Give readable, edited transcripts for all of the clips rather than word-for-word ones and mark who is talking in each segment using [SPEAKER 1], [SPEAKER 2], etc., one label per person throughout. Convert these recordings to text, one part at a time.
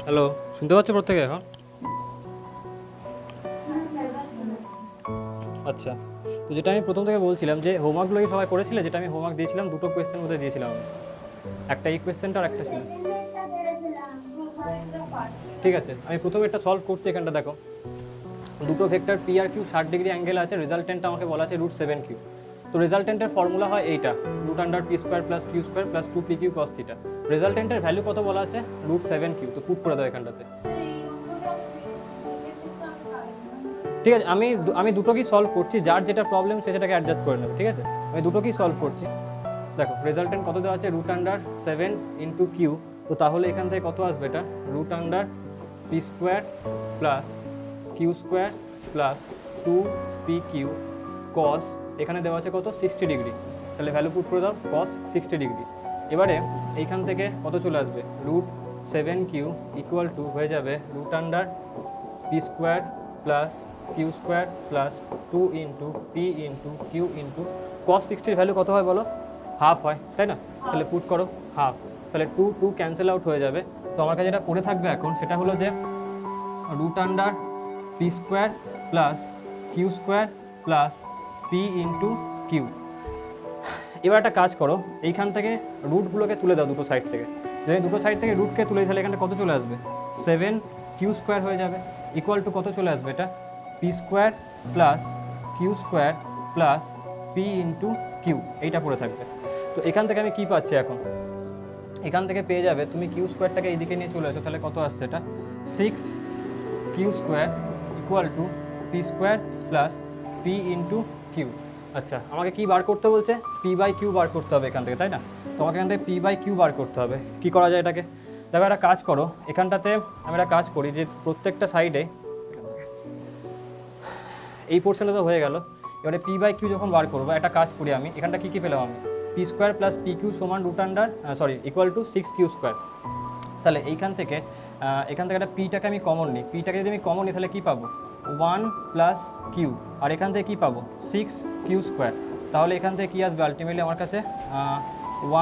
[SPEAKER 1] Hello, শুনতে পাচ্ছ প্রত্যেকে এখন? আচ্ছা, তো যেটা আমি প্রথম থেকে বলছিলাম যে হোমওয়ার্কগুলো কি সবাই করেছিলে? যেটা আমি হোমওয়ার্ক দিয়েছিলাম, দুটো কোয়েশ্চেন মধ্যে দিয়েছিলাম আমি। একটা এই কোয়েশ্চেনটা আর একটা ছিল। ঠিক আছে, আমি প্রথমে একটা সলভ করছি। এখানটা দেখো, দুটো vector P R Q 60 degree angle আছে, রেজাল্টেন্টটা আমাকে বলা আছে √7 কিউ। তো রেজাল্টেন্টের ফর্মুলা হয় এইটা, √p² plus Q square plus 2pq cos theta. রেজাল্টেন্টের ভ্যালু কত বলা আছে? √7 কিউ। তো পুট করে দাও এখানটাতে। ঠিক আছে, আমি দুটোকেই সলভ করছি, যার যেটা প্রবলেম সে সেটাকে অ্যাডজাস্ট করে নেবে। ঠিক আছে, আমি দুটোকেই সলভ করছি। দেখো রেজাল্টেন্ট কত দেওয়া আছে, √7 ইন্টু কিউ। তো তাহলে এখান থেকে কত আসবে? এটা √p² plus Q square plus 2pq cos, এখানে দেওয়া আছে কত, 60 ডিগ্রি। তাহলে ভ্যালু পুট করে দাও, cos 60 ডিগ্রি। এবারে এইখান থেকে কত চলে আসবে, √7q ইকুয়াল টু হয়ে যাবে √p² plus Q square plus 2 into P into Q into cos 60 value কত হয় বলো? হাফ হয়, তাই না? তাহলে পুট করো হাফ। তাহলে 2 ক্যান্সেল আউট হয়ে যাবে। তো আমার কাছে যেটা পড়ে থাকবে এখন সেটা হলো যে √p² plus Q square plus P into Q. এবার একটা কাজ করো, এইখান থেকে রুটগুলোকে তুলে দাও দুটো সাইড থেকে। যদি দুটো সাইড থেকে রুটকে তুলে তাহলে এখানে কত চলে আসবে, 7q² হয়ে যাবে। ইকুয়াল টু কত চলে আসবে, এটা p² plus Q square plus P into Q, এইটা পড়ে থাকবে। তো এখান থেকে আমি কি পাচ্ছি এখন? এখান থেকে পেয়ে যাবে, তুমি কিউ স্কোয়ারটাকে এইদিকে নিয়ে চলে আসো, তাহলে কত আসছে এটা, 6q² equal to p² plus P into Q. আচ্ছা, আমাকে কি বার করতে বলছে? p/q বার করতে হবে এখান থেকে, তাই না? তোমাকে এখান থেকে p/q বার করতে হবে। কি করা যায় এটাকে? দেখো একটা কাজ করো, এখানটাতে আমি একটা কাজ করি যে প্রত্যেকটা সাইডে, এই পোর্শনটা তো হয়ে গেল। এবারে p/q যখন বার করবো, একটা কাজ করি আমি, এখানটা কী কী পেলাম আমি, p² প্লাস pq সমান ইকুয়াল টু 6q²। তাহলে এখান থেকে একটা পিটাকে আমি কমন নিই। পিটাকে যদি আমি কমন নিই তাহলে কী পাবো, 1 প্লাস কিউ। আর এখান থেকে কী পাবো, 6q²। তাহলে এখান থেকে কী আসবে আলটিমেটলি আমার কাছে,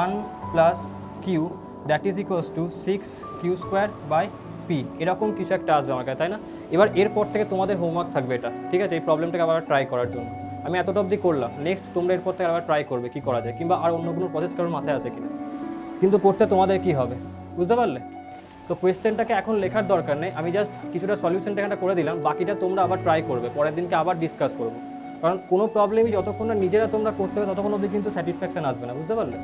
[SPEAKER 1] 1 plus Q that is equals to 6q² by P, এরকম কিছু একটা আসবে আমার কাছে, তাই না? এবার এরপর থেকে তোমাদের হোমওয়ার্ক থাকবে এটা, ঠিক আছে? এই প্রবলেমটাকে আবার ট্রাই করার জন্য আমি এতটা অবধি করলাম। নেক্সট তোমরা এরপর থেকে আবার ট্রাই করবে কী করা যায়, কিংবা আর অন্য কোনো প্রসেস কারোর মাথায় আছে কিনা। কিন্তু করতে তোমাদের কি হবে, বুঝতে পারলে? তো কোয়েশ্চেনটাকে এখন লেখার দরকার নেই, আমি জাস্ট কিছুটা সলিউশনটা এখানে করে দিলাম, বাকিটা তোমরা আবার ট্রাই করবে, পরের দিনকে আবার ডিসকাস করবো। কারণ কোনো প্রবলেমই যতক্ষণ না নিজেরা তোমরা করতে হবে ততক্ষণ অবধি কিন্তু স্যাটিসফ্যাকশন আসবে না, বুঝতে পারলে?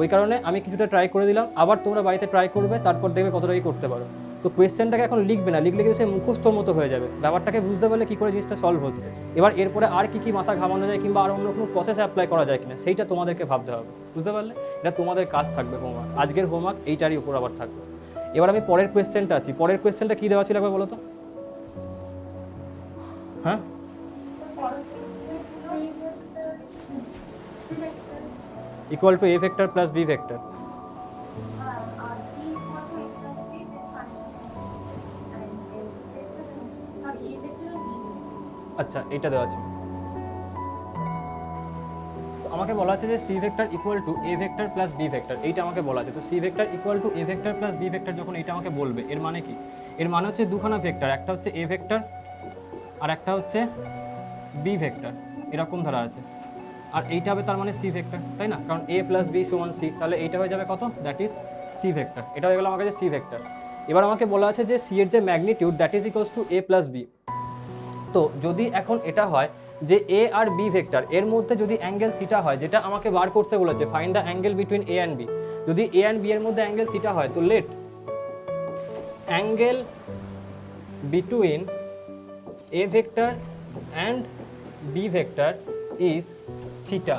[SPEAKER 1] ওই কারণে আমি কিছুটা ট্রাই করে দিলাম, আবার তোমরা বাড়িতে ট্রাই করবে, তারপর দেখবে কতটাই করতে পারো। তো কোয়েশ্চেনটাকে এখন লিখবে না, লিখলে কিন্তু সে মুখস্থর মতো হয়ে যাবে। ব্যাপারটাকে বুঝতে পারলে কী করে জিনিসটা সলভ হচ্ছে। এবার এরপরে আর কী মাথা ঘামানো যায়, কিংবা আর অন্য কোনো প্রসেস অ্যাপ্লাই করা যায় কিনা, সেইটা তোমাদেরকে ভাবতে হবে, বুঝতে পারলে? এটা তোমাদের কাজ থাকবে হোমওয়ার্ক, আজকের হোমওয়ার্ক এইটারই উপর আবার থাকবে। এবার আমি পরের কোয়েশ্চেনটা আসি। পরের কোয়েশ্চেনটা কী দেওয়া ছিল একবার বলো তো? হ্যাঁ, equal to A vector plus B vector. আচ্ছা, এইটা দেওয়া আছে। আমাকে বলা আছে যে C vector equal to A vector plus B vector, এইটা আমাকে বলা আছে। তো C vector equal to A vector plus B vector যখন এইটা আমাকে বলবে, এর মানে কি? এর মানে হচ্ছে দুখানা ভেক্টর, একটা হচ্ছে এ ভেক্টর আর একটা হচ্ছে বি ভেক্টর, এরকম ধরা আছে। আর এইটা হবে তার মানে সি ভেক্টর, তাই না? কারণ এ প্লাস বি সমান সি, তাহলে এইটা হয়ে যাবে কত, দ্যাট ইজ সি ভেক্টর। এটা হয়ে গেল আমার কাছে সি ভেক্টর। এবার আমাকে বলা আছে যে সি এর যে magnitude that is equals to A plus B. তো যদি এখন এটা হয় যে এ আর বি ভেক্টর এর মধ্যে যদি অ্যাঙ্গেল থিটা হয়, যেটা আমাকে বার করতে বলেছে, find the angle between A and B. যদি এ অ্যান্ড বি এর মধ্যে অ্যাঙ্গেল থিটা হয়, তো let angle between A vector and B vector is theta.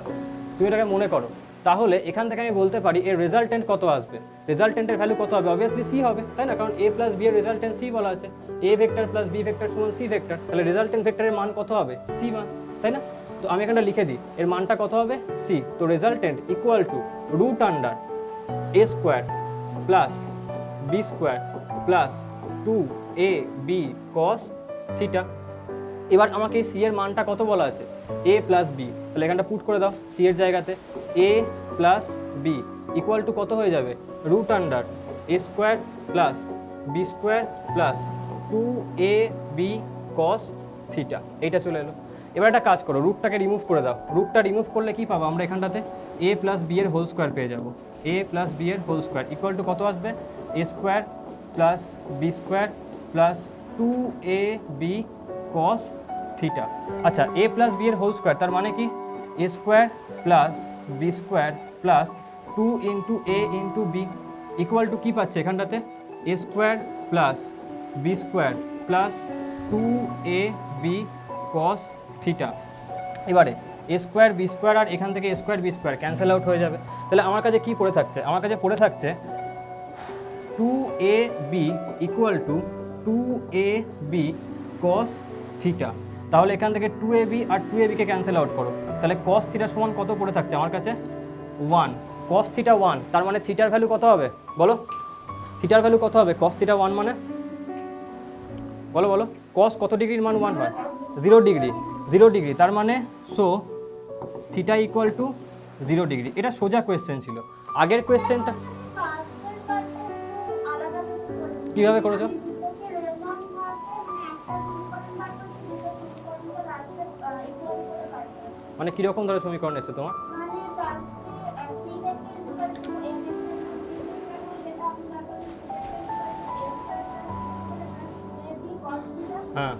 [SPEAKER 1] তুমি এটাকে মনে করো। তাহলে এখান থেকে আমি বলতে পারি এর রেজাল্টেন্ট কত আসবে। রেজাল্টেন্টের ভ্যালু কত হবে? অবভিয়াসলি সি হবে, তাই না? কারণ এ প্লাস বি এর রেজাল্টেন্ট সি বলা আছে। A vector plus B vector সমান সি ভেক্টর, তাহলে রেজাল্টেন্ট ভেক্টরের মান কত হবে? সি মান, তাই না? তো আমি এখানটা লিখে দিই, এর মানটা কত হবে? সি। তো resultant equal to √a² plus b² plus 2ab cos theta. এবার আমাকে সি এর মানটা কত বলা আছে? A plus B. তাহলে এখানটা পুট করে দাও সি এর জায়গাতে, A plus B equal to কত হয়ে যাবে? √a² plus B square plus 2ab cos theta, এইটা চলে এলো। এবার একটা কাজ করো, রুটটাকে রিমুভ করে দাও। রুটটা রিমুভ করলে কি পাবো আমরা এখানটাতে? a প্লাস বি এর হোল স্কোয়ার পেয়ে যাবো। a প্লাস বি এর হোল স্কোয়ার ইকুয়াল টু কত আসবে? a square plus B square plus 2ab cos theta. আচ্ছা, a প্লাস বি এর হোল স্কোয়ার তার মানে কি? a square plus B square plus 2 into a into B equal to কী পাচ্ছে এখানটাতে? a square plus B square plus 2ab cos theta. এবারে a square B square আর এখান থেকে a square B square cancel out হয়ে যাবে। তাহলে আমার কাছে কি পড়ে থাকছে? আমার কাছে পড়ে থাকছে 2ab equal to 2ab cos theta. তাহলে এখান থেকে 2ab আর 2ab কে ক্যান্সেল আউট করো, তাহলে cos থিটা সমান কত পড়ে থাকছে আমার কাছে? 1। cos থিটা 1, তার মানে থিটার ভ্যালু কত হবে বলো? থিটার ভ্যালু কত হবে? cos থিটা 1 মানে বলো বলো, cos কত ডিগ্রির মান 1 হয়? 0 ডিগ্রি। 0 ডিগ্রি তার মানে so theta equal to 0 degree. এটা সোজা কোয়েশ্চেন ছিল। আগের কোয়েশ্চেনটা কিভাবে করেছো? মানে কিরকম ধরনের সমীকরণ এসেছে তোমার? হ্যাঁ,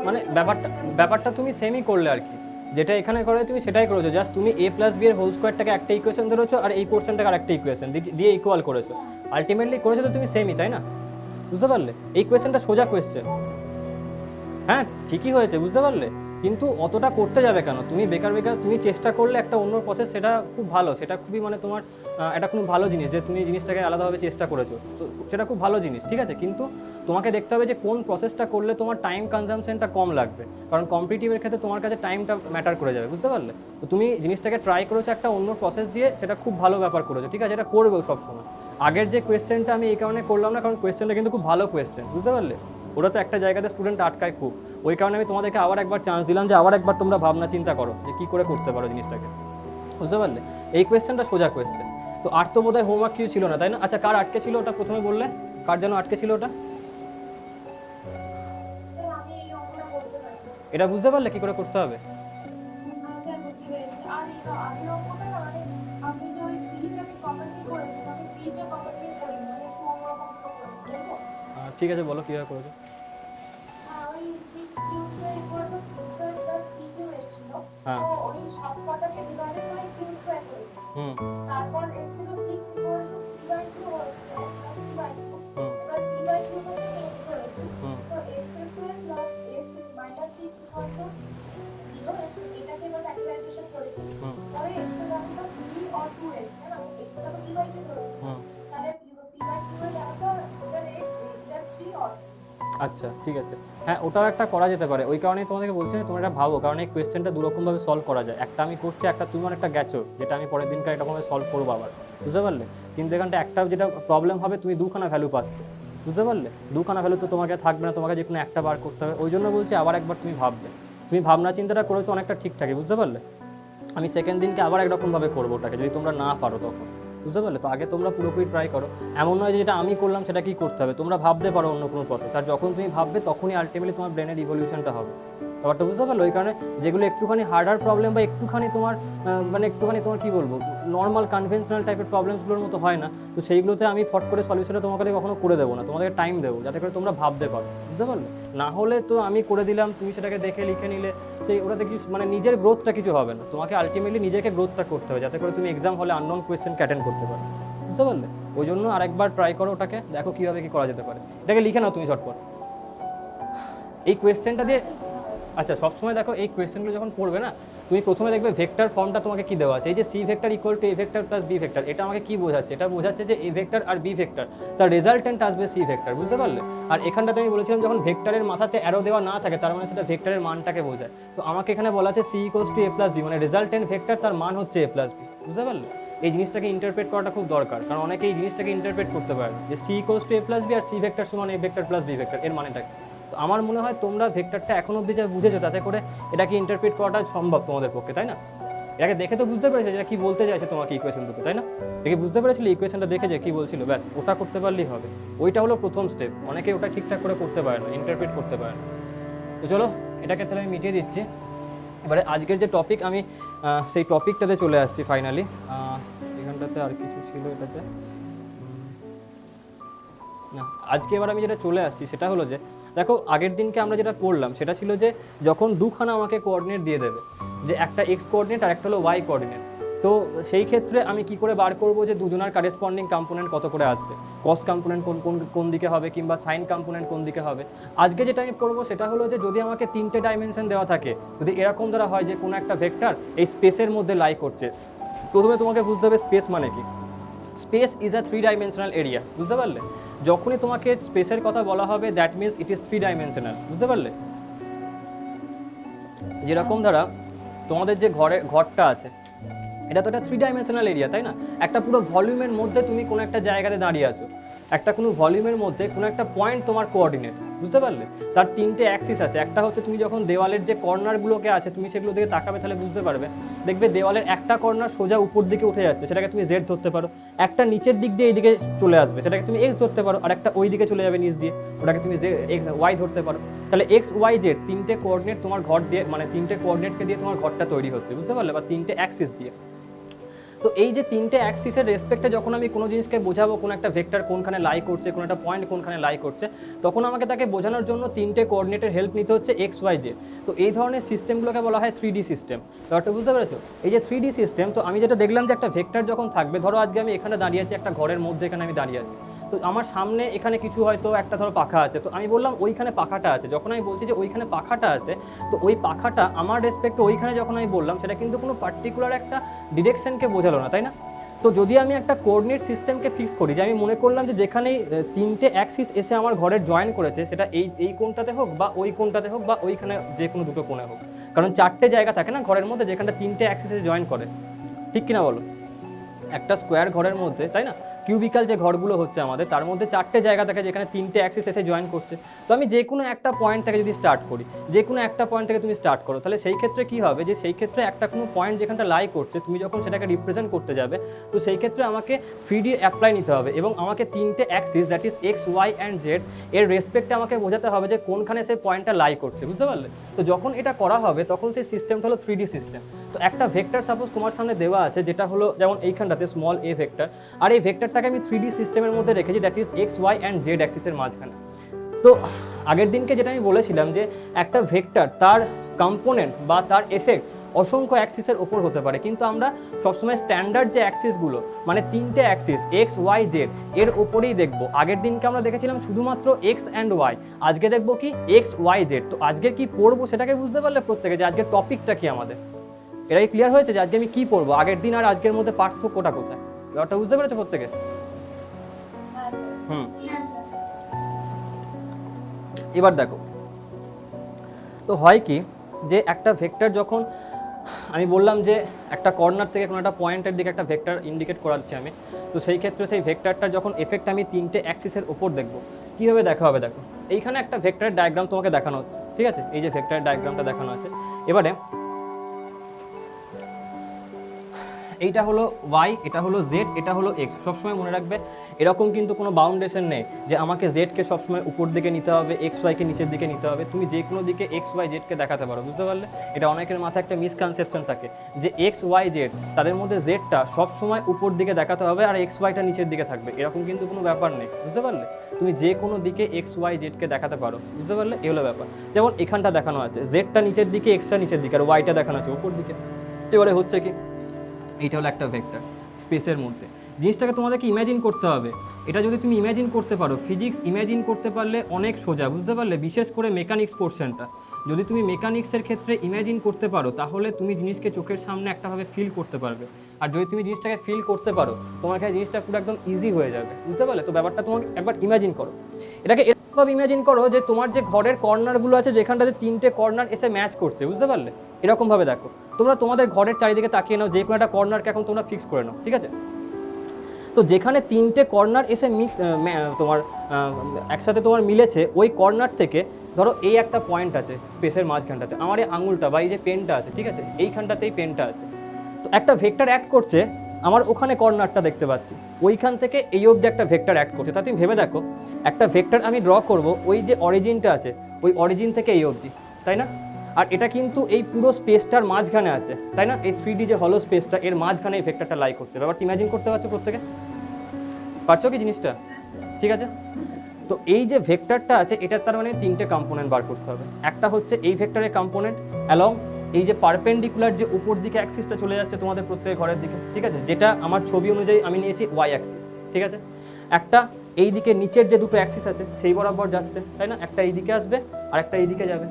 [SPEAKER 1] মানে ব্যাপারটা তুমি সেমই করলে আর কি, যেটা এখানে করে তুমি সেটাই করেছো। জাস্ট তুমি a প্লাস বি এর হোল স্কোয়ারটাকে একটা ইকুয়েশন ধরেছো আর এই পোর্শনটাকে আরেকটা ইকুয়েশন দিয়ে ইকুয়াল করেছো। আলটিমেটলি করেছো তো তুমি সেমই, তাই না? বুঝতে পারলে? এই কোয়েশ্চেনটা সোজা কোয়েশ্চেন। হ্যাঁ ঠিকই হয়েছে, বুঝতে পারলে? কিন্তু অতটা করতে যাবে কেন? তুমি বেকার তুমি চেষ্টা করলে একটা অন্য প্রসেস, সেটা খুব ভালো, সেটা খুবই মানে তোমার এটা খুব ভালো জিনিস যে তুমি জিনিসটাকে আলাদাভাবে চেষ্টা করেছো, তো সেটা খুব ভালো জিনিস, ঠিক আছে। কিন্তু তোমাকে দেখতে হবে যে কোন প্রসেসটা করলে তোমার টাইম কনজামশনটা কম লাগবে, কারণ কম্পিটিটিভের ক্ষেত্রে তোমার কাছে টাইমটা ম্যাটার করে যাবে, বুঝতে পারলে? তো তুমি জিনিসটাকে ট্রাই করেছো একটা অন্য প্রসেস দিয়ে, সেটা খুব ভালো ব্যাপার করেছো, ঠিক আছে, এটা করবেও সবসময়। আগের যে কোয়েশ্চেনটা আমি এই কারণে করলাম না, কারণ কোয়েশ্চেনটা কিন্তু খুব ভালো কোয়েশ্চেন, বুঝতে পারলে? ওরা তো একটা জায়গাতে স্টুডেন্ট আটকায় খুব, ওই কারণে আমি তোমাদেরকে আবার একবার চান্স দিলাম যে আবার একবার তোমরা ভাবনা চিন্তা করো যে কী করে করতে পারো জিনিসটাকে, বুঝতে পারলে? এই কোয়েশ্চেনটা সোজা কোয়েশ্চেন। তো আর তো বোধহয় হোমওয়ার্ক কিছু ছিল না, তাই না? আচ্ছা, কার আটকে ছিল ওটা প্রথমে বললে? কার যেন আটকে ছিল ওটা? এটা বুঝতে পারলে কি করে করতে হবে? ঠিক আছে, বলো কিভাবে করেছো। হ্যাঁ, ওই সবকটাকে ডিভাইডেড করে কিউ স্কয়ার করে দিয়েছি। তারপর এসেছিল 6 equal to p by q whole square plus p by q। এবার p বাই q থেকে x ধরেছি, so x square plus x minus 6 equal to 0। এটাকে এবার ফ্যাক্টরাইজেশন করেছি, পরে x এর ভ্যালুটা 3 আর 2 এসেছে, মানে x টা তো p বাই q ধরেছি, তাহলে p বাই q এর ভ্যালুটা এটার 3 আর। আচ্ছা ঠিক আছে, হ্যাঁ ওটাও একটা করা যেতে পারে। ওই কারণেই তোমাদেরকে বলছি তোমরা এটা ভাবো, কারণ এই কোয়েশ্চেনটা দুরকমভাবে সলভ করা যায়। একটা আমি করছি, একটা তুমি অনেকটা গেছো, যেটা আমি পরের দিনকার এরকমভাবে সলভ করবো আবার, বুঝতে পারলে? কিন্তু এখানটা একটা যেটা প্রবলেম হবে, তুমি দুখানা ভ্যালু পাচ্ছ, বুঝতে পারলে? দুখানা ভ্যালু তো তোমাকে থাকবে না, তোমাকে যে কোনো একটা বার করতে হবে। ওই জন্য বলছি আবার একবার তুমি ভাববে। তুমি ভাবনা চিন্তাটা করেছো অনেকটা ঠিকঠাকই, বুঝতে পারলে? আমি সেকেন্ড দিনকে আবার একরকমভাবে করবো ওটাকে, যদি তোমরা না পারো তখন, বুঝতে পারলে? তো আগে তোমরা পুরোপুরি ট্রাই করো। এমন নয় যে যেটা আমি করলাম সেটা কি করতে হবে, তোমরা ভাবতে পারো অন্য কোনো প্রসেস। আর যখন তুমি ভাববে তখনই আলটিমেটলি তোমার ব্রেনের ইভলিউশনটা হবে। ব্যাপারটা বুঝতে পারলো? ওই কারণে যেগুলো একটুখানি হার্ডার প্রবলেম বা একটুখানি তোমার মানে একটুখানি তোমার কী বলবো, নর্মাল কনভেনশনাল টাইপের প্রবলেমসগুলোর মতো হয় না, তো সেইগুলোতে আমি ফট করে সলিউশনটা তোমাকে কখনো করে দেবো না, তোমাদেরকে টাইম দেবো যাতে করে তোমরা ভাবতে পারো, বুঝতে পারলে? না হলে তো আমি করে দিলাম, তুমি সেটাকে দেখে লিখে নিলে, সেই ওটাতে কিছু মানে নিজের গ্রোথটা কিছু হবে না। তোমাকে আলটিমেটলি নিজেকে গ্রোথটা করতে হবে যাতে করে তুমি এক্সাম হলে আননোন কোয়েশ্চেনকে অ্যাটেন্ড করতে পারো, বুঝতে পারলে? ওই জন্য আরেকবার ট্রাই করো ওটাকে, দেখো কীভাবে কী করা যেতে পারে। এটাকে লিখে নাও তুমি ঝটপট এই কোয়েশ্চেনটা দিয়ে। আচ্ছা, সবসময় দেখো এই কোয়েশ্চেনগুলো যখন পড়বে না, তুমি প্রথমে দেখবে ভেক্টর ফর্মটা তোমাকে কি দেওয়া আছে, এই যে C vector equal to A vector plus B vector, এটা আমাকে কি বোঝাচ্ছে? এটা বোঝাচ্ছে যে এ ভেক্টর আর বি ভেক্টর তার রেজাল্টেন্ট আসবে সি ভেক্টর, বুঝতে পারলে? আর এখানটাতে আমি বলেছিলাম যখন ভেক্টরের মাথাতে অ্যারো দেওয়া না থাকে তার মানে সেটা ভেক্টরের মানটাকে বোঝায়। তো আমাকে এখানে বলা আছে C equals to A plus B, মানে রেজাল্টেন্ট ভেক্টর তার মান হচ্ছে এ প্লাস বি, বুঝতে পারলে? এই জিনিসটাকে ইন্টারপ্রেট করাটা খুব দরকার, কারণ অনেকে এই জিনিসটাকে ইন্টারপ্রেট করতে পারে যে C equals to A plus B আর সি ভেক্টর সমান A vector plus B vector, এর মানেটা কি? তো আমার মনে হয় তোমরা ভেক্টরটা এখনো অবধি যা বুঝেছো তাতে করে এটাকে ইন্টারপ্রেট করাটা সম্ভব তোমাদের পক্ষে, তাই না? এটাকে দেখে তো বুঝতে পেরেছো যেটা কি বলতে চাইছে তোমাকে ইকুয়েশন দুটো, তাই না? দেখে বুঝতে পেরেছিলে ইকুয়েশনটা দেখে যে কি বলছিল, ব্যাস ওটা করতে পারলেই হবে। ওইটা হলো প্রথম স্টেপ, অনেকে ওটা ঠিকঠাক করে করতে পারে না, ইন্টারপ্রেট করতে পারে না। তো চলো এটাকে তাহলে আমি মিটিয়ে দিচ্ছি। এবারে আজকের যে টপিক, আমি সেই টপিকটাতে চলে আসছি ফাইনালি। এখানটাতে আর কিছু ছিল এটাতে না, আজকে এবার আমি যেটা চলে আসছি সেটা হলো যে দেখো আগের দিনকে আমরা যেটা করলাম সেটা ছিল যে যখন দুখানা আমাকে কোঅর্ডিনেট দিয়ে দেবে, যে একটা এক্স কোঅর্ডিনেট আর একটা হলো ওয়াই কোঅর্ডিনেট, তো সেই ক্ষেত্রে আমি কি করে বার করব যে দুজনার কারেসপন্ডিং কম্পোনেন্ট কত করে আসবে, কস কম্পোনেন্ট কোন কোন কোন দিকে হবে কিংবা সাইন কম্পোনেন্ট কোন দিকে হবে। আজকে যেটা আমি করবো সেটা হলো যে যদি আমাকে 3টে ডাইমেনশন দেওয়া থাকে, যদি এরকম দ্বারা হয় যে কোনো একটা ভেক্টর এই স্পেসের মধ্যে লাই করছে, প্রথমে তোমাকে বুঝতে হবে স্পেস মানে কি। Space is a 3 dimensional area, বুঝতে পারলে? যখনই তোমাকে স্পেসের কথা বলা হবে that means it is 3 dimensional, বুঝতে পারলে? যেরকম ধরা তোমাদের যে ঘরটা আছে, এটা তো একটা 3 ডাইমেনশনাল এরিয়া, তাই না? একটা পুরো ভলিউমের মধ্যে তুমি কোনো একটা জায়গাতে দাঁড়িয়ে আছো, একটা কোনো ভলিউমের মধ্যে কোনো একটা পয়েন্ট তোমার কোঅর্ডিনেট, বুঝতে পারলে? তার 3টে অ্যাক্সিস আছে। একটা হচ্ছে তুমি যখন দেওয়ালের যে কর্নারগুলোকে আছে তুমি সেগুলো দিকে তাকাবে তাহলে বুঝতে পারবে, দেখবে দেওয়ালের একটা কর্নার সোজা উপর দিকে উঠে যাচ্ছে, সেটাকে তুমি জেড ধরতে পারো। একটা নিচের দিক দিয়ে এইদিকে চলে আসবে, সেটাকে তুমি এক্স ধরতে পারো। আর একটা ওই দিকে চলে যাবে নিচ দিয়ে, ওটাকে তুমি ওয়াই ধরতে পারো। তাহলে এক্স ওয়াই জেড 3টে কোঅর্ডিনেট তোমার ঘর দিয়ে, মানে 3টে কোঅর্ডিনেটকে দিয়ে তোমার ঘরটা তৈরি হচ্ছে, বুঝতে পারলে? বা 3টে অ্যাক্সিস দিয়ে। তো এই যে 3টে অ্যাক্সিসের রেসপেক্টে যখন আমি কোনো জিনিসকে বোঝাবো, কোনো একটা ভেক্টর কোনখানে লাই করছে, কোনো একটা পয়েন্ট কোনখানে লাই করছে, তখন আমাকে তাকে বোঝানোর জন্য 3টে কোঅর্ডিনেটের হেল্প নিতে হচ্ছে এক্স ওয়াই জেড। তো এই ধরনের সিস্টেমগুলোকে বলা হয় 3D সিস্টেম। ব্যাপারটা বুঝতে পেরেছো? এই যে 3D সিস্টেম, তো আমি যেটা দেখলাম যে একটা ভেক্টর যখন থাকবে, ধরো আজকে আমি এখানে দাঁড়িয়ে আছি, একটা ঘরের মধ্যে এখানে আমি দাঁড়িয়ে আছি, তো আমার সামনে এখানে কিছু হয়তো একটা ধরো পাখা আছে, তো আমি বললাম ওইখানে পাখাটা আছে। যখন আমি বলছি যে ওইখানে পাখাটা আছে, তো ওই পাখাটা আমার রেসপেক্টে ওইখানে যখন আমি বললাম, সেটা কিন্তু কোনো পার্টিকুলার একটা ডিরেকশনকে বোঝালো না, তাই না? তো যদি আমি একটা কোঅর্ডিনেট সিস্টেমকে ফিক্স করি, যে আমি মনে করলাম যে যেখানেই 3টে অ্যাক্সিস এসে আমার ঘরের জয়েন করেছে, সেটা এই কোণটাতে হোক বা ওই কোণটাতে হোক বা ওইখানে যে কোনো দুটো কোণে হোক, কারণ 4টে জায়গা থাকে না ঘরের মধ্যে যেখানটা 3টে অ্যাক্সিস এসে জয়েন করে, ঠিক কিনা বলো? একটা স্কোয়ার ঘরের মধ্যে, তাই না? কিউবিক্যাল যে ঘরগুলো হচ্ছে আমাদের, তার মধ্যে 4টে জায়গা থাকে যেখানে 3টে অ্যাক্সিস এসে জয়েন করছে। তো আমি যে কোনো একটা পয়েন্ট থেকে যদি স্টার্ট করি, যে কোনো একটা পয়েন্ট থেকে তুমি স্টার্ট করো, তাহলে সেই ক্ষেত্রে কি হবে, যে সেই ক্ষেত্রে একটা কোনো পয়েন্ট যেখানটা লাই করছে, তুমি যখন সেটাকে রিপ্রেজেন্ট করতে যাবে, তো সেই ক্ষেত্রে আমাকে 3D অ্যাপ্লাই নিতে হবে এবং আমাকে 3টে axis that is X Y and Z এর রেসপেক্টে আমাকে বোঝাতে হবে যে কোনখানে সেই পয়েন্টটা লাই করছে, বুঝতে পারলে? তো যখন এটা করা হবে তখন সেই সিস্টেমটা হলো 3D সিস্টেম। তো একটা ভেক্টর সাপোজ তোমার সামনে দেওয়া আছে, যেটা হলো যেমন এইখানটাতে স্মল এ ভেক্টর, আর এই ভেক্টরটাকে আমি 3D সিস্টেমের মধ্যে রেখেছি that is X Y and Z অ্যাক্সিসের মাঝখানে। তো আগের দিনকে যেটা আমি বলেছিলাম যে একটা ভেক্টর তার কম্পোনেন্ট বা তার এফেক্ট অসংখ্য অ্যাক্সিসের ওপর হতে পারে, কিন্তু আমরা সবসময় স্ট্যান্ডার্ড যে অ্যাক্সিসগুলো, মানে 3টে অ্যাক্সিস এক্স ওয়াই জেড এর ওপরেই দেখবো। আগের দিনকে আমরা দেখেছিলাম শুধুমাত্র এক্স অ্যান্ড ওয়াই, আজকে দেখবো কি এক্স ওয়াই জেড। তো আজকে কি পড়বো সেটাকে বুঝতে পারলে প্রত্যেকে, যে আজকের টপিকটা কি আমাদের? এটাই ক্লিয়ার হয়েছে যে আজকে আমি কি পড়বো, আগের দিন আর আজকের মধ্যে পার্থক্যটা কোথায়? ব্যাপারটা বুঝতে পেরেছো প্রত্যেকে? এবার দেখো, তো হয় কি যে একটা ভেক্টর যখন আমি বললাম যে একটা কর্নার থেকে কোনো একটা পয়েন্টের দিকে একটা ভেক্টর ইন্ডিকেট করাচ্ছি আমি, তো সেই ক্ষেত্রে সেই ভেক্টরটা যখন এফেক্ট আমি 3টে অ্যাক্সিসের ওপর দেখবো, কীভাবে দেখা হবে? দেখো এইখানে একটা ভেক্টরের ডায়াগ্রাম তোমাকে দেখানো হচ্ছে, ঠিক আছে? এই যে ভেক্টরের ডায়াগ্রামটা দেখানো আছে, এবারে এইটা হলো ওয়াই, এটা হলো জেড, এটা হলো এক্স। সবসময় মনে রাখবে এরকম কিন্তু কোনো বাউন্ডেশন নেই যে আমাকে জেডকে সবসময় উপর দিকে নিতে হবে, এক্স ওয়াইকে নিচের দিকে নিতে হবে। তুমি যে কোনো দিকে এক্স ওয়াই জেডকে দেখাতে পারো, বুঝতে পারলে? এটা অনেকের মাথায় একটা মিসকনসেপশন থাকে যে এক্স ওয়াই জেড, তাদের মধ্যে জেডটা সবসময় উপর দিকে দেখাতে হবে আর এক্স ওয়াইটা নিচের দিকে থাকবে, এরকম কিন্তু কোনো ব্যাপার নেই, বুঝতে পারলে? তুমি যে কোনো দিকে এক্স ওয়াই জেডকে দেখাতে পারো, বুঝতে পারলে? এগুলো ব্যাপার। যেমন এখানটা দেখানো আছে জেডটা নিচের দিকে, এক্সটা নিচের দিকে, আর ওয়াইটা দেখানো আছে উপর দিকে। এবারে হচ্ছে কি, এইটা হলো একটা ভেক্টর স্পেসের মধ্যে। জিনিসটাকে তোমাদেরকে ইমাজিন করতে হবে। এটা যদি তুমি ইমাজিন করতে পারো, ফিজিক্স ইমাজিন করতে পারলে অনেক সোজা, বুঝতে পারলে? বিশেষ করে মেকানিক্স পোর্শনটা যদি তুমি মেকানিক্সের ক্ষেত্রে ইমাজিন করতে পারো, তাহলে তুমি জিনিসকে চোখের সামনে একটাভাবে ফিল করতে পারবে। আর যদি তুমি জিনিসটাকে ফিল করতে পারো, তোমার কাছে জিনিসটা পুরো একদম ইজি হয়ে যাবে, বুঝতে পারলে? তো ব্যাপারটা তোমাকে একবার ইমাজিন করো, এটাকে এরকমভাবে ইমাজিন করো যে তোমার যে ঘরের কর্নারগুলো আছে, যেখানটাতে 3টে কর্নার এসে ম্যাচ করছে, বুঝতে পারলে? এরকমভাবে দেখো, তোমরা তোমাদের ঘরের চারিদিকে তাকিয়ে নাও, যে কোনো একটা কর্নারকে এখন তোমরা ফিক্স করে নাও, ঠিক আছে? তো যেখানে তিনটে কর্নার এসে তোমার একসাথে তোমার মিলেছে, ওই কর্নার থেকে ধরো এই একটা পয়েন্ট আছে স্পেসের মাঝখানটাতে, আমার এই আঙুলটা বা এই যে পেনটা আছে, ঠিক আছে, এইখানটাতেই পেনটা আছে, তো একটা ভেক্টর অ্যাড করছে, আমার ওখানে কর্নারটা দেখতে পাচ্ছি, ওইখান থেকে এই অবধি একটা ভেক্টর অ্যাড করছে। তা তুমি ভেবে দেখো, একটা ভেক্টর আমি ড্র করব, ওই যে অরিজিনটা আছে, ওই অরিজিন থেকে এই অবধি, তাই না? আর এটা কিন্তু এই পুরো স্পেসটার মাঝখানে আছে, তাই না? এই 3D যে হলো স্পেসটা, এর মাঝখানে এই ভেক্টরটা লাই করছে। ব্যাপারটা ইমাজিন করতে পারছো প্রত্যেকে? পারছো কি জিনিসটা? ঠিক আছে। তো এই যে ভেক্টরটা আছে, এটার তার মানে তিনটে কম্পোনেন্ট বার করতে হবে। একটা হচ্ছে এই ভেক্টরের কম্পোনেন্ট অ্যালং এই যে পারপেন্ডিকুলার যে উপর দিকে অ্যাক্সিসটা চলে যাচ্ছে তোমাদের প্রত্যেকের ঘরের দিকে, ঠিক আছে, যেটা আমার ছবি অনুযায়ী আমি নিয়েছি ওয়াই অ্যাক্সিস, ঠিক আছে। একটা এই দিকে নিচের যে দুটো অ্যাক্সিস আছে সেই বরাবর যাচ্ছে, তাই না? একটা এই দিকে আসবে আর একটা এই দিকে যাবে,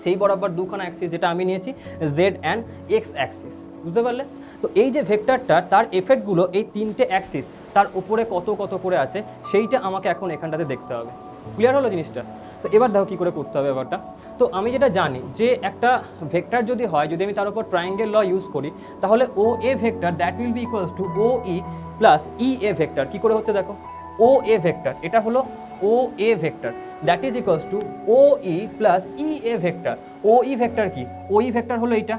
[SPEAKER 1] সেই বরাবর দুখানা অ্যাক্সিস, যেটা আমি নিয়েছি জেড অ্যান্ড এক্স অ্যাক্সিস, বুঝতে পারলে? তো এই যে ভেক্টরটা, তার এফেক্টগুলো এই তিনটে অ্যাক্সিস তার উপরে কত কত করে আছে, সেইটা আমাকে এখন এখানটাতে দেখতে হবে। ক্লিয়ার হলো জিনিসটা? তো এবার দেখো কী করে করতে হবে ব্যাপারটা। তো আমি যেটা জানি যে একটা ভেক্টর যদি হয়, যদি আমি তার উপর ট্রায়াঙ্গেল ল ইউজ করি, তাহলে O A vector that will be equals to O E plus E A vector. কী করে হচ্ছে দেখো, ও এ ভেক্টর, এটা হলো O A vector that is equals to O E plus E A vector. O E vector কি? O E vector হলো এইটা,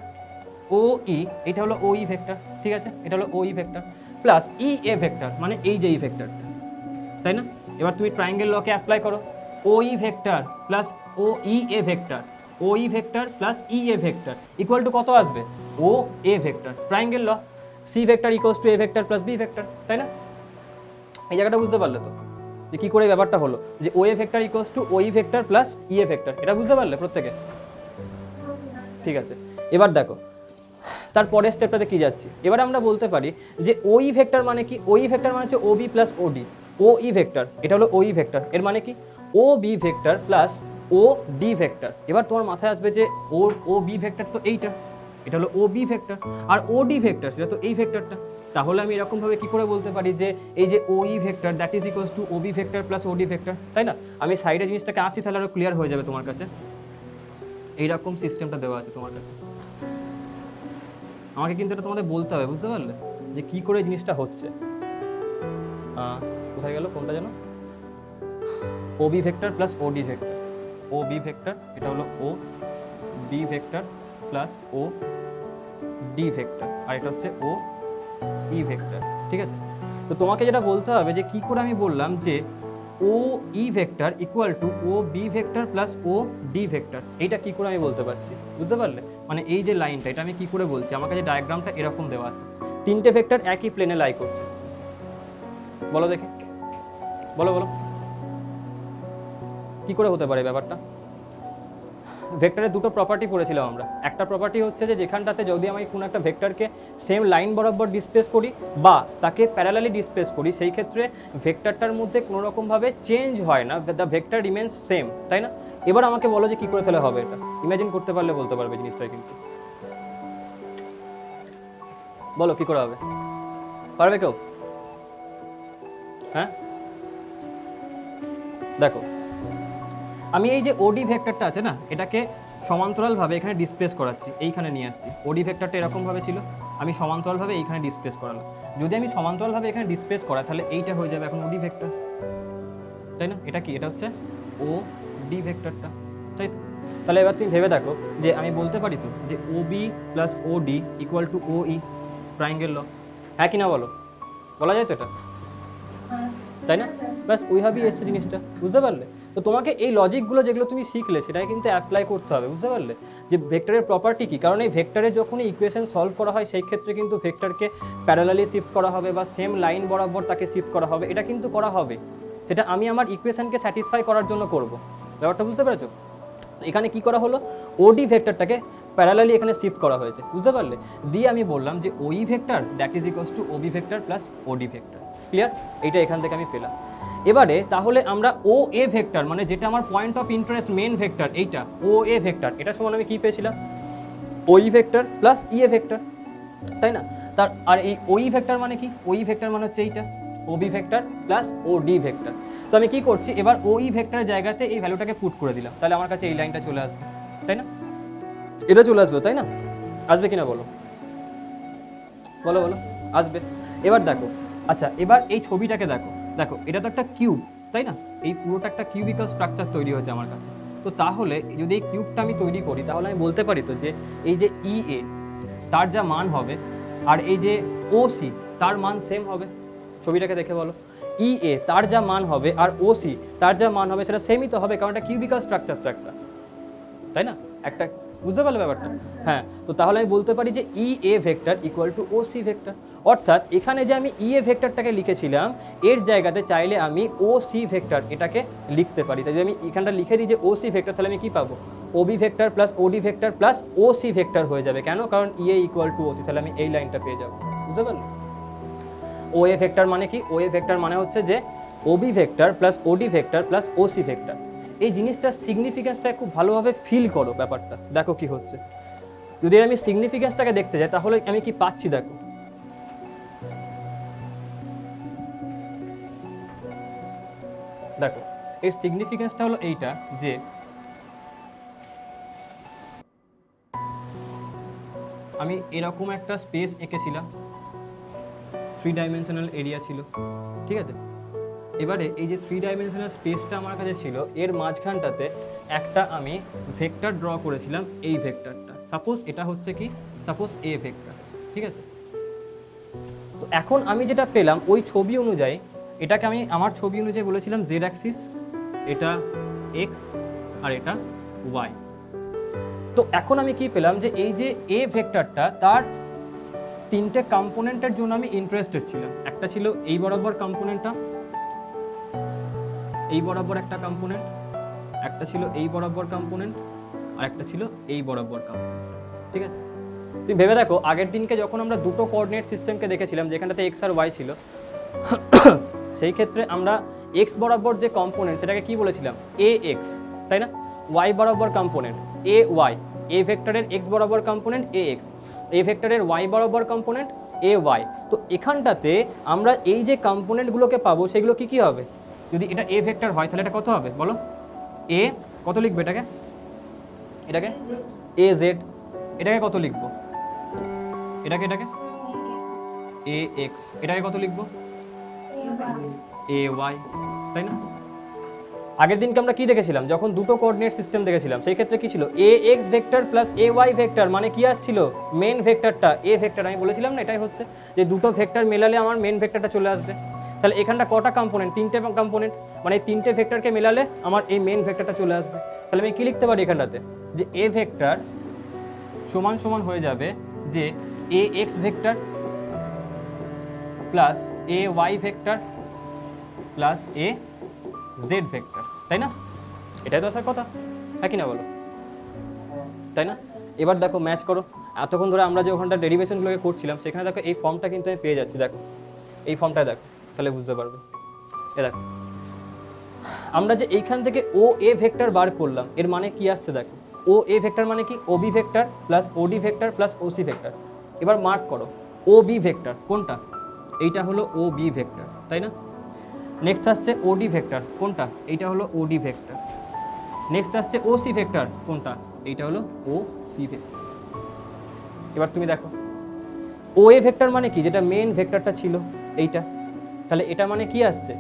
[SPEAKER 1] ও ই, এটা হলো ও ই ভেক্টর, ঠিক আছে, এটা হলো O E vector plus E A vector, মানে এই যে ই ভেক্টরটা, তাই না? এবার তুমি ট্রায়াঙ্গেল লকে অ্যাপ্লাই করো, O E vector plus O E A vector, O E vector plus E A vector equal to কত আসবে? O A vector. Triangle law, C vector equals to A vector plus B vector, তাই না? এই জায়গাটা বুঝতে পারলে তো, যে কি করে ব্যাপারটা হলো, যে O A vector equals to O E vector plus E A vector, এটা বুঝতে পারলে প্রত্যেকে? ঠিক আছে। এবার দেখো তারপরের স্টেপটাতে কি যাচ্ছি। এবার আমরা বলতে পারি যে ও ই ভেক্টর মানে কি? ও ই ভেক্টর মানে হচ্ছে ও বি প্লাস ও ডি। ও ই ভেক্টর, এটা হলো ও ই ভেক্টর, এর মানে কি? ও B vector plus O D vector. এবার তোমার মাথায় আসবে যে ও বি ভেক্টর তো এইটা, এটা হলো ও বি ভেক্টর, আর ও ডি ভেক্টর সেটা তো এই ভেক্টরটা। তাহলে আমি এরকমভাবে কি করে বলতে পারি যে এই যে O E vector that is equals to O B vector plus O D vector, তাই না? আমি সাইডে জিনিসটাকে আঁকছি, তাহলে আরও ক্লিয়ার হয়ে যাবে তোমার কাছে। এইরকম সিস্টেমটা দেওয়া আছে তোমার কাছে, আমাকে কিন্তু এটা তোমাদের বলতে হবে, বুঝতে পারলে, যে কি করে জিনিসটা হচ্ছে। কোথায় গেল কোনটা যেন? ও B vector plus O D vector, ও বি ভেক্টর, এটা হলো ও B vector plus O D vector, আর এটা হচ্ছে ও ই ভেক্টর, ঠিক আছে। তো তোমাকে যেটা বলতে হবে যে কি করে আমি বললাম যে O E vector equal to O B vector plus O D vector, এইটা কি করে আমি বলতে পারছি, বুঝতে পারলে? মানে এই যে লাইনটা, এটা আমি কি করে বলছি, আমার কাছে ডায়াগ্রামটা এরকম দেওয়া আছে, তিনটে ভেক্টর একই প্লেনে লাই করছে, বলো দেখি, বলো বলো কি করে হতে পারে ব্যাপারটা। ভেক্টরের দুটো প্রপার্টি পড়েছিলাম আমরা। একটা প্রপার্টি হচ্ছে যে যেখানটাতে যদি আমি কোনো একটা ভেক্টরকে সেম লাইন বরাবর ডিসপ্লেস করি বা তাকে প্যারালালি ডিসপ্লেস করি, সেই ক্ষেত্রে ভেক্টরটার মধ্যে কোনো রকমভাবে চেঞ্জ হয় না, দ্য ভেক্টর রিমেন্স সেম, তাই না? এবার আমাকে বলো যে কী করে তাহলে হবে এটা, ইমাজিন করতে পারলে বলতে পারবে জিনিসটা, কিন্তু বলো কী করে হবে, পারবে কেউ? হ্যাঁ দেখো, আমি এই যে ওডি ভেক্টরটা আছে না, এটাকে সমান্তরালভাবে এখানে ডিসপ্লেস করাচ্ছি, এইখানে নিয়ে আসছি। ওডি ভেক্টরটা এরকমভাবে ছিল, আমি সমান্তরালভাবে এইখানে ডিসপ্লেস করালাম। যদি আমি সমান্তরালভাবে এখানে ডিসপ্লেস করাই, তাহলে এইটা হয়ে যাবে এখন ওডি ভেক্টর, তাই না? এটা কি? এটা হচ্ছে ও ডি ভেক্টরটা, তাই তো? তাহলে এবার তুমি ভেবে দেখো যে আমি বলতে পারি তো যে O B plus O D equal to O E, triangle law, হ্যাঁ কি না বলো? বলা যায় তো এটা, তাই না? ব্যাস ওইভাবেই এসছে জিনিসটা, বুঝতে পারলে? তো তোমাকে এই লজিকগুলো যেগুলো তুমি শিখলে সেটাই কিন্তু অ্যাপ্লাই করতে হবে, বুঝতে পারলে, যে ভেক্টরের প্রপার্টি কী। কারণ এই ভেক্টরের যখনই ইকুয়েশন সলভ করা হয়, সেই ক্ষেত্রে কিন্তু ভেক্টরকে প্যারালালি শিফট করা হবে বা সেম লাইন বরাবর তাকে শিফট করা হবে, এটা কিন্তু করা হবে, সেটা আমি আমার ইকুয়েশনকে স্যাটিসফাই করার জন্য করব। ব্যাপারটা বুঝতে পেরেছো? এখানে কি করা হলো, ওডি ভেক্টরটাকে প্যারালালি এখানে শিফট করা হয়েছে, বুঝতে পারলে? দিয়ে আমি বললাম যে ওই vector that is equals to OB vector plus OD vector. Clear? এইটা এখান থেকে আমি পেলাম। এবারে তাহলে আমরা ও এ ভেক্টর, মানে যেটা আমার point of interest main vector, এইটা ও এ ভেক্টর, এটা সমান আমি কি পেয়েছিলাম? ওই vector plus E A vector, তাই না? তার আর এই ওই ভেক্টর মানে কি? ওই ভেক্টর মানে হচ্ছে এইটা ও B vector plus O D vector. তো আমি কি করছি, এবার ওই ভেক্টরের জায়গাতে এই ভ্যালুটাকে পুট করে দিলাম, তাহলে আমার কাছে এই লাইনটা চলে আসবে, তাই না? এটা চলে আসবে, তাই না? আসবে কিনা বলো বলো বলো, আসবে। এবার দেখো, আচ্ছা এবার এই ছবিটাকে দেখো, দেখো এটা তো একটা কিউব, তাই না? এই পুরোটা একটা কিউবিক্যাল স্ট্রাকচার তৈরি হয়েছে আমার কাছে। তো তাহলে যদি এই কিউবটা আমি তৈরি করি, তাহলে আমি বলতে পারি তো যে এই যে EA তার যা মান হবে আর এই যে OC তার মান সেম হবে। ছবিটাকে দেখে বলো, EA তার যা মান হবে আর OC তার যা মান হবে সেটা সেমই তো হবে, কারণ এটা কিউবিক্যাল স্ট্রাকচার তো একটা, তাই না? একটা, বুঝতে পারলে ব্যাপারটা? হ্যাঁ, তো তাহলে আমি বলতে পারি যে EA vector equal two OC vector. অর্থাৎ এখানে যে আমি EA ভেক্টরটাকে লিখেছিলাম এর জায়গাতে চাইলে আমি OC ভেক্টর এটাকে লিখতে পারি। তাই যদি আমি এখানটা লিখে দিই যে OC ভেক্টর, তাহলে আমি কি পাবো? OB vector plus OD vector plus OC vector হয়ে যাবে। কেন? কারণ EA ইকুয়াল টু OC, তাহলে আমি এই লাইনটা পেয়ে যাবো। বুঝতে পারলে? OA ভেক্টর মানে কি? OA ভেক্টর মানে হচ্ছে যে OB vector plus OD vector plus OC vector. এই জিনিসটার সিগনিফিকেন্সটা খুব ভালোভাবে ফিল করো ব্যাপারটা, দেখো কি হচ্ছে। যদি আমি সিগনিফিকেন্সটাকে দেখতে যাই তাহলে আমি কি পাচ্ছি দেখো, দেখো এর সিগনিফিকেন্সটা হলো এইটা যে আমি এরকম একটা স্পেস এঁকেছিলাম, 3 ডাইমেনশনাল এরিয়া ছিল, ঠিক আছে? এবারে এই যে 3 ডাইমেনশনাল স্পেসটা আমার কাছে ছিল, এর মাঝখানটাতে একটা আমি ভেক্টর ড্র করেছিলাম, এই ভেক্টরটা। সাপোজ এটা হচ্ছে কি, সাপোজ A ভেক্টর, ঠিক আছে? তো এখন আমি যেটা পেলাম ওই ছবি অনুযায়ী, এটাকে আমি আমার ছবি অনুযায়ী বলেছিলাম জেড অ্যাক্সিস, এটা এক্স আর এটা ওয়াই। তো এখন আমি কি পেলাম যে এই যে A ভেক্টরটা তার 3টে কম্পোনেন্টের জন্য আমি ইন্টারেস্টেড ছিলাম। একটা ছিল এই বরাবর কম্পোনেন্টটা, এই বরাবর একটা কম্পোনেন্ট, একটা ছিল এই বরাবর কম্পোনেন্ট, আর একটা ছিল এই বরাবর কম্পোনেন্ট, ঠিক আছে? তুমি ভেবে দেখো, আগের দিনকে যখন আমরা দুটো কোঅর্ডিনেট সিস্টেমকে দেখেছিলাম যেখানটাতে এক্স আর ওয়াই ছিল, সেই ক্ষেত্রে আমরা এক্স বরাবর যে কম্পোনেন্ট সেটাকে কি বলেছিলাম? AX, তাই না? ওয়াই বরাবর কম্পোনেন্ট AY, A ভেক্টরের এক্স বরাবর কম্পোনেন্ট AX, A ভেক্টরের ওয়াই বরাবর কম্পোনেন্ট AY। তো এখানটাতে আমরা এই যে কম্পোনেন্টগুলোকে পাবো সেগুলো কি কি হবে? যদি এটা A ভেক্টর হয় তাহলে এটা কত হবে বলো? A কত লিখবে এটাকে? এটাকে AZ। এটাকে কত লিখবো? এটাকে AX। এটাকে কত লিখবো? AY, তাই না? আগের দিনকে আমরা কি দেখেছিলাম? যখন দুটো কোঅর্ডিনেট সিস্টেম দেখেছিলাম সেই ক্ষেত্রে কি ছিল? AX vector plus AY vector, মানে কি আসছিল? মেন ভেক্টরটা A ভেক্টর। আমি বলেছিলাম না, এটাই হচ্ছে যে দুটো ভেক্টর মেলালে আমার মেন ভেক্টরটা চলে আসবে। তাহলে এখানটা কটা কম্পোনেন্ট? 3টে কম্পোনেন্ট, মানে 3টে ভেক্টরকে মেলালে আমার এই মেন ভেক্টরটা চলে আসবে। তাহলে আমি কি লিখতে পারি এখানটাতে? যে A ভেক্টর সমান সমান হয়ে যাবে যে AX vector plus AY vector plus AZ vector, তাই না? এটাই তো আসার কথা, হ্যাঁ কি না বলো, তাই না? এবার দেখো ম্যাচ করো, এতক্ষণ ধরে আমরা যে ওখানটা ডেরিভেশনগুলোকে করছিলাম সেখানে দেখো এই ফর্মটা কিন্তু আমি পেয়ে যাচ্ছি। দেখো এই ফর্মটা দেখো, তাহলে বুঝতে পারবে। এ দেখো, আমরা যে এইখান থেকে OA ভেক্টর বার করলাম এর মানে কি আসছে দেখো। OA ভেক্টর মানে কি? OB vector plus OD vector plus OC vector. এবার মার্ক করো OB ভেক্টর কোনটা? এইটা হলো OB ভেক্টর, তাই না? নেক্সট আসছে OD ভেক্টর কোনটা? এইটা হলো OD ভেক্টর। নেক্সট আসছে OC ভেক্টর কোনটা? এইটা হলো OC ভেক্টর। এবার তুমি দেখো OA ভেক্টর মানে কি? যেটা মেন ভেক্টরটা ছিল এইটা, তাহলে এটা মানে কি আসছে?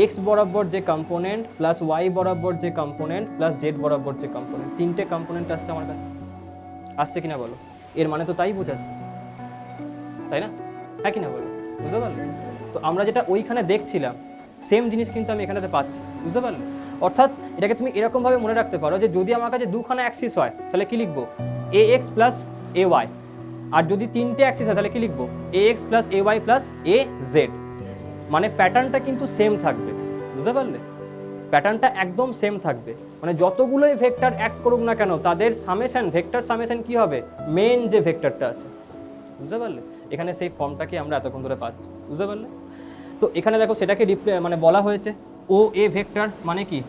[SPEAKER 1] x বরাবর যে কম্পোনেন্ট প্লাস y বরাবর যে কম্পোনেন্ট প্লাস z বরাবর যে কম্পোনেন্ট, 3টে কম্পোনেন্ট আসছে আমার কাছে। আসছে কিনা বলো? এর মানে তো তাই বোঝাচ্ছে, তাই না? হ্যাঁ কিনা বলো, বুঝতে পারলে? তো আমরা যেটা ওইখানে দেখছিলাম সেম জিনিস কিন্তু আমি এখানেতে পাচ্ছি, বুঝতে পারলে? অর্থাৎ এটাকে তুমি এরকমভাবে মনে রাখতে পারো যে যদি আমার কাছে দুখানা অ্যাক্সিস হয় তাহলে কি লিখবো? AX plus AY। আর যদি 3টে অ্যাক্সিস হয় তাহলে কি লিখবো? AX plus AY plus AZ। মানে প্যাটার্নটা কিন্তু সেম থাকবে, বুঝতে পারলে? প্যাটার্নটা একদম সেম থাকবে, মানে যতগুলোই ভেক্টর অ্যাক্ট করুক না কেন তাদের সামেশন, ভেক্টর সামেশন কি হবে? মেন যে ভেক্টরটা আছে, বুঝতে পারলে? এখানে সেই ফর্মটাকে আমরা এতক্ষণ ধরে পাচ্ছি, বুঝতে পারলে? তো এখানে দেখো সেটাকে মানে বলা হয়েছে OA ভেক্টর মানে কি?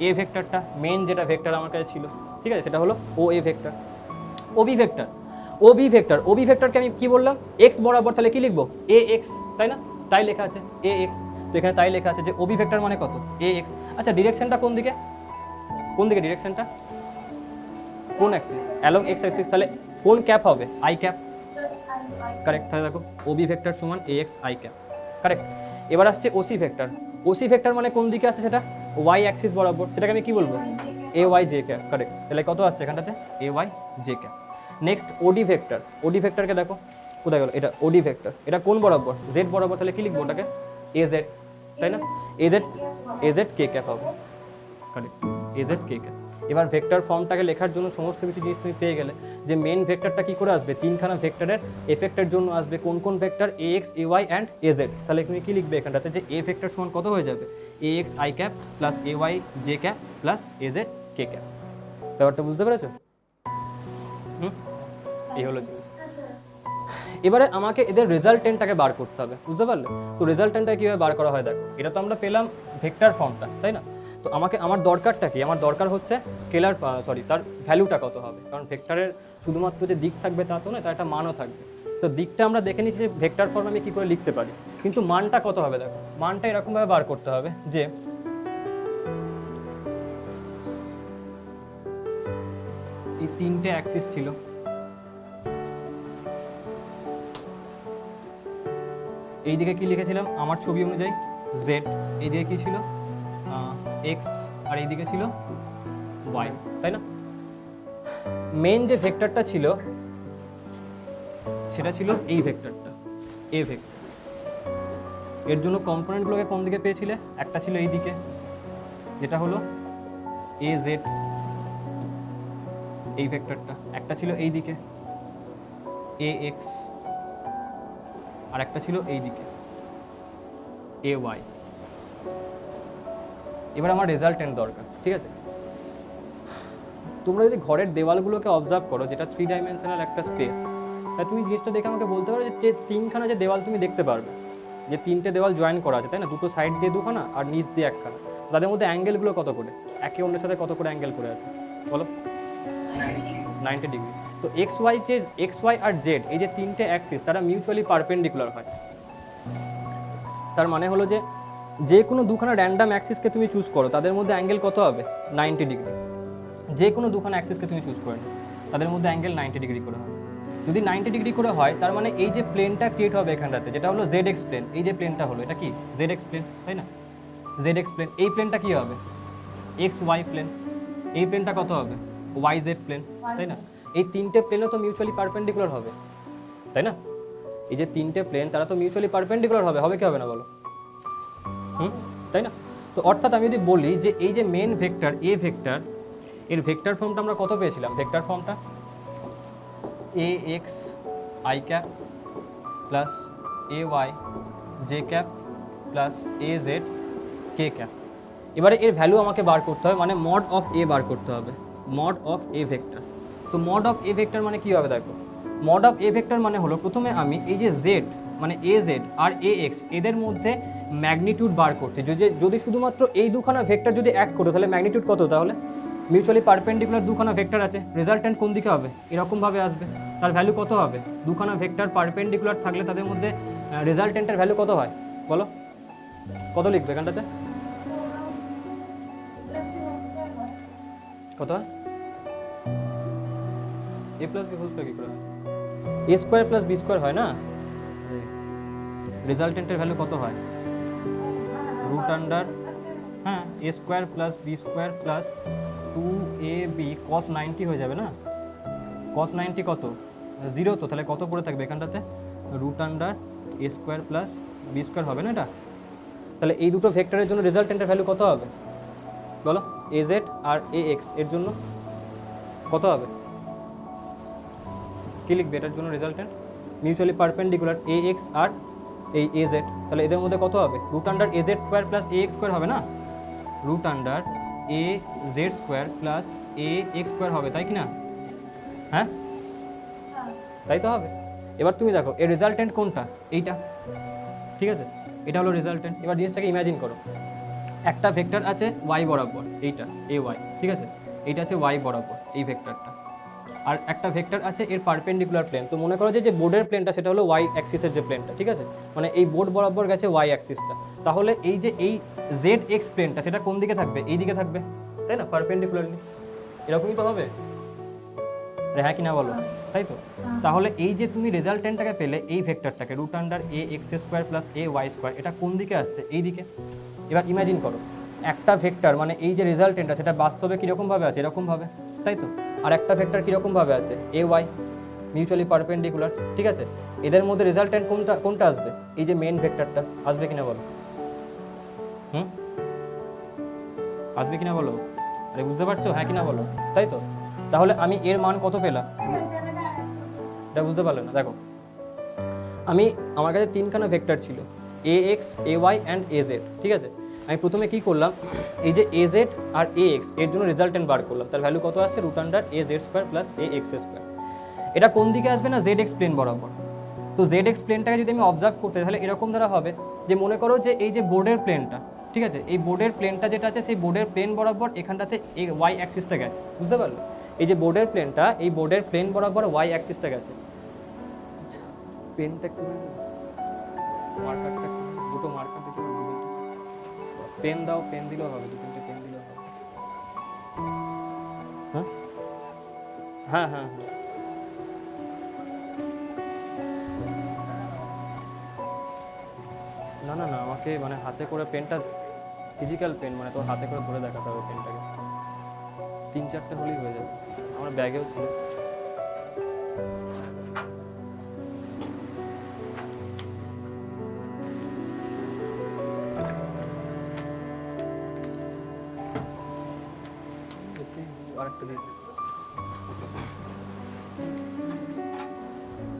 [SPEAKER 1] A ভেক্টরটা মেন যেটা ভেক্টর আমার কাছে ছিল, ঠিক আছে, সেটা হলো OA vector. OB vector, OB ভেক্টরকে আমি কি বললাম? x বরাবর, তাহলে কি লিখবো? AX, তাই না? তাই লেখা আছে AX। তো এখানে তাই লেখা আছে যে OB ভেক্টর মানে কত? AX। আচ্ছা ডিরেকশনটা কোন দিকে? কোন দিকে ডিরেকশনটা? কোন অ্যাক্সিস? Along x Axis. তাহলে কোন ক্যাপ হবে? I cap. কারেক্ট। তাহলে দেখো ওবি ভেক্টর সমান ax আই ক্যাপ। কারেক্ট। এবার আসছে ওসি ভেক্টর। ওসি ভেক্টর মানে কোন দিকে আসছে সেটা? ওয়াই অ্যাক্সিস বরাবর। সেটাকে আমি কি বলবো? A Y J cap. Correct. তাহলে কত আসছে এখানটাতে? A Y J cap. Next OD vector. OD ভেক্টরকে দেখো কোথায় গেল? এটা ওডি ভেক্টর। এটা কোন বরাবর? জেড বরাবর। তাহলে কি লিখবো ওটাকে? এ জেড, তাই না? এ জেড কে ক্যাপ হবে। কারেক্ট। এ জেড কে ক্যাপ। এবার ভেক্টর ফর্মটাকে লেখার জন্য সমস্ত কিছু জিনিস তুমি পেয়ে গেলে যে মেন ভেক্টরটা কি করে আসবে? তিনখানা ভেক্টরের এফেক্টের জন্য আসবে কোন কোন vector? A X, A Y and A Z. তাহলে তুমি কি লিখবে এখানটাতে? যে এ ভেক্টর সমান কত হয়ে যাবে? A X I cap plus A Y J cap plus A Z K cap. ব্যাপারটা বুঝতে পেরেছো? এই হলো জিনিস। এবারে আমাকে এদের রেজাল্টেন্টটাকে বার করতে হবে, বুঝতে পারলে? তো রেজাল্টেন্টটাকে কীভাবে বার করা হয় দেখো। এটা তো আমরা পেলাম ভেক্টর ফর্মটা, তাই না? তো আমাকে আমার দরকারটা কি? আমার দরকার হচ্ছে স্কেলার তার ভ্যালুটা কত হবে। কারণ ভেক্টরের শুধুমাত্র যে দিক থাকবে তা তো নয়, তার একটা মানও থাকবে। তো দিকটা আমরা দেখে নিচ্ছি যে ভেক্টর ফর্ম আমি কী করে লিখতে পারি, কিন্তু মানটা কত হবে দেখো। মানটা এরকমভাবে বার করতে হবে যে এই তিনটে অ্যাক্সিস ছিল, এইদিকে কি লিখেছিলাম আমার ছবি অনুযায়ী? জেড। এইদিকে কি ছিল? এক্স। আর এইদিকে ছিল ওয়াই, তাই না? মেন যে ভেক্টরটা ছিল সেটা ছিল এই ভেক্টরটা, এ ভেক্টর। এর জন্য কম্পোনেন্টগুলোকে কোন দিকে পেয়েছিলে? একটা ছিল এই দিকে, যেটা হলো এ জেড, এই ভেক্টরটা। একটা ছিল এই দিকে এ এক্স, আর একটা ছিল এই দিকে এ ওয়াই। এবার আমার রেজাল্টেন্ট দরকার, ঠিক আছে? তোমরা যদি ঘরের দেওয়ালগুলোকে অবজার্ভ করো, যেটা 3 ডাইমেনশনাল একটা স্পেস, তাই তুমি জিনিসটা দেখে আমাকে বলতে পারো যে তিনখানা যে দেওয়াল তুমি দেখতে পারবে, যে তিনটে দেওয়াল জয়েন করা আছে, তাই না? দুটো সাইড দিয়ে দুখানা আর নিচ দিয়ে একখানা। তাদের মধ্যে অ্যাঙ্গেলগুলো কত করে? একে অন্যের সাথে কত করে অ্যাঙ্গেল করে আছে বলো? 90 ডিগ্রি। তো এক্স ওয়াই আর জেড, এই যে তিনটে অ্যাক্সিস, তারা মিউচুয়ালি পারপেন্ডিকুলার হয়। তার মানে হলো যে কোনো দুখানা র্যান্ডাম অ্যাক্সিসকে তুমি চুজ করো, তাদের মধ্যে অ্যাঙ্গেল কত হবে? 90 ডিগ্রি। যে কোনো দুখানা অ্যাক্সিসকে তুমি চুজ করে নাও, তাদের মধ্যে অ্যাঙ্গেল 90 ডিগ্রি করে হবে। যদি 90 ডিগ্রি করে হয়, তার মানে এই যে প্লেনটা ক্রিয়েট হবে এখানটাতে, যেটা হলো জেড এক্স প্লেন, এই যে প্লেনটা হলো, এটা কি? জেড এক্স প্লেন, তাই না? Z X plane. এই প্লেনটা কি হবে? X Y plane. এই প্লেনটা কত হবে? ওয়াই জেড প্লেন, তাই না? এই তিনটে প্লেনও তো মিউচুয়ালি পারপেন্ডিকুলার হবে, তাই না? এই যে তিনটে প্লেন, তারা তো মিউচুয়ালি পারপেন্ডিকুলার হবে, হবে কি হবে না বলো? তাই না? তো অর্থাৎ আমি যদি বলি যে এই যে মেন ভেক্টর এ ভেক্টর, এর ভেক্টর ফর্মটা আমরা কত পেয়েছিলাম? ভেক্টর ফর্মটা A X I cap plus A Y J cap plus A Z K cap. এবারে এর ভ্যালু আমাকে বার করতে হবে, মানে মড অফ এ বার করতে হবে, মড অফ এ ভেক্টর। তো মড অফ এ ভেক্টর মানে কী হবে দেখো। মড অফ এ ভেক্টর মানে হলো, প্রথমে আমি এই যে জেড মানে A Z R A x, এদের মধ্যে ম্যাগনিটিউড বার করছি। যদি শুধুমাত্র এই দুখানা ভেক্টর যদি অ্যাড করো, তাহলে ম্যাগনিটিউড কত? তাহলে মিউচুয়ালি পারপেন্ডিকুলার দুখানা ভেক্টর আছে, রেজাল্টেন্ট কোন দিকে হবে? এরকমভাবে আসবে। তার ভ্যালু কত হবে? দুখানা ভেক্টর পারপেন্ডিকুলার থাকলে তাদের মধ্যে রেজাল্টেন্টের ভ্যালু কত হয় বলো? কত লিখবে এখানটাতে? কত হয়? A plus B whole square কি করে হয়? A square plus B square হয় না? রেজাল্টেন্টের ভ্যালু কত হয়? রুট আন্ডার হ্যাঁ A square plus B square plus 2ab cos 90 হয়ে যাবে না? cos 90 কত? 0। তো তাহলে কত পড়ে থাকবে এখানটাতে? রুট আন্ডার এ স্কয়ার প্লাস বি স্কয়ার হবে না এটা? তাহলে এই দুটো ভেক্টরের জন্য রেজাল্টেন্টের ভ্যালু কত হবে বলো? A Z R A x এর জন্য কত হবে? কি লিখবে এটার জন্য resultant? Mutually perpendicular A X আর এই এ জেড। তাহলে এদের মধ্যে কত হবে? Root under A Z square plus A X square হবে না? Root under A Z square plus A X square হবে, তাই কি না? হ্যাঁ তাই তো হবে। এবার তুমি দেখো এর রেজাল্টেন্ট কোনটা? এইটা, ঠিক আছে? এটা হলো রেজাল্টেন্ট। এবার জিনিসটাকে ইমাজিন করো, একটা ভেক্টর আছে ওয়াই বরাবর, এইটা এ ওয়াই, ঠিক আছে? এইটা আছে ওয়াই বরাবর এই ভেক্টরটা, আর একটা ভেক্টর আছে এর পারপেন্ডিকুলার প্লেন। তো মনে করো যে বোর্ডের প্লেনটা সেটা হলো ওয়াই অ্যাক্সিসের যে প্লেনটা, ঠিক আছে? মানে এই বোর্ড বরাবর গেছে ওয়াই অ্যাক্সিসটা। তাহলে এই যে এই জেড এক্স প্লেনটা সেটা কোন দিকে থাকবে? এই দিকে থাকবে, তাই না? পারপেন্ডিকুলারলি। এরকমই তো হবে, হ্যাঁ কি না বলো, তাই তো? তাহলে এই যে তুমি রেজাল্টেন্টটাকে পেলে, এই ভেক্টরটাকে root under A X square plus A Y square, এটা কোন দিকে আসছে? এই দিকে। এবার ইমাজিন করো একটা ভেক্টর মানে এই যে রেজাল্টেন্ট আছে, সেটা বাস্তবে কীরকমভাবে আছে? এরকমভাবে, তাই তো? আর একটা ভেক্টর কীরকমভাবে আছে? এ ওয়াই, মিউচুয়ালি পারপেন্ডিকুলার, ঠিক আছে? এদের মধ্যে রেজাল্টেন্ট কোনটা আসবে? এই যে মেন ভেক্টরটা আসবে কিনা বলো? আসবে কিনা বলো? আরে বুঝতে পারছো? হ্যাঁ কিনা বলো, তাই তো? তাহলে আমি এর মান কত পেলাম? এটা বুঝতে পারলে না? দেখো, আমার কাছে তিনখানা ভেক্টর ছিল, A X, A Y and A Z, ঠিক আছে? আমি প্রথমে কি করলাম, এই যে A Z R A x এর জন্য রেজাল্টেন্ট বার করলাম, তার ভ্যালু কত আসছে? Root under A Z square plus A X square. এটা কোন দিকে আসবে না? জেড এক্স প্লেন বরাবর। তো জেড এক্স প্লেনটাকে যদি আমি অবজার্ভ করতে, তাহলে এরকম ধরা হবে যে, মনে করো যে এই যে বোর্ডের প্লেনটা, ঠিক আছে, এই বোর্ডের প্লেনটা যেটা আছে, সেই বোর্ডের প্লেন বরাবর এখানটাতে এই ওয়াই অ্যাক্সিসটা গেছে, বুঝতে পারলে? এই যে বোর্ডের প্লেনটা, এই বোর্ডের প্লেন বরাবর ওয়াই অ্যাক্সিসটা গেছে। আচ্ছা, পেনটা একটু মার্কারটা, দুটো মার্কার দিতে হবে, পেন দাও, পেন দিলেও হবে, দু তিনটে পেন দিলেও হবে। হ্যাঁ হ্যাঁ হ্যাঁ হ্যাঁ, না না না, আমাকে মানে হাতে করে পেনটা, ফিজিক্যাল পেন, মানে তোর হাতে করে ধরে দেখাতে হবে পেনটাকে। 3-4টে হলেই হয়ে যাবে, আমার ব্যাগেও ছিল। আরেকটা দিয়ে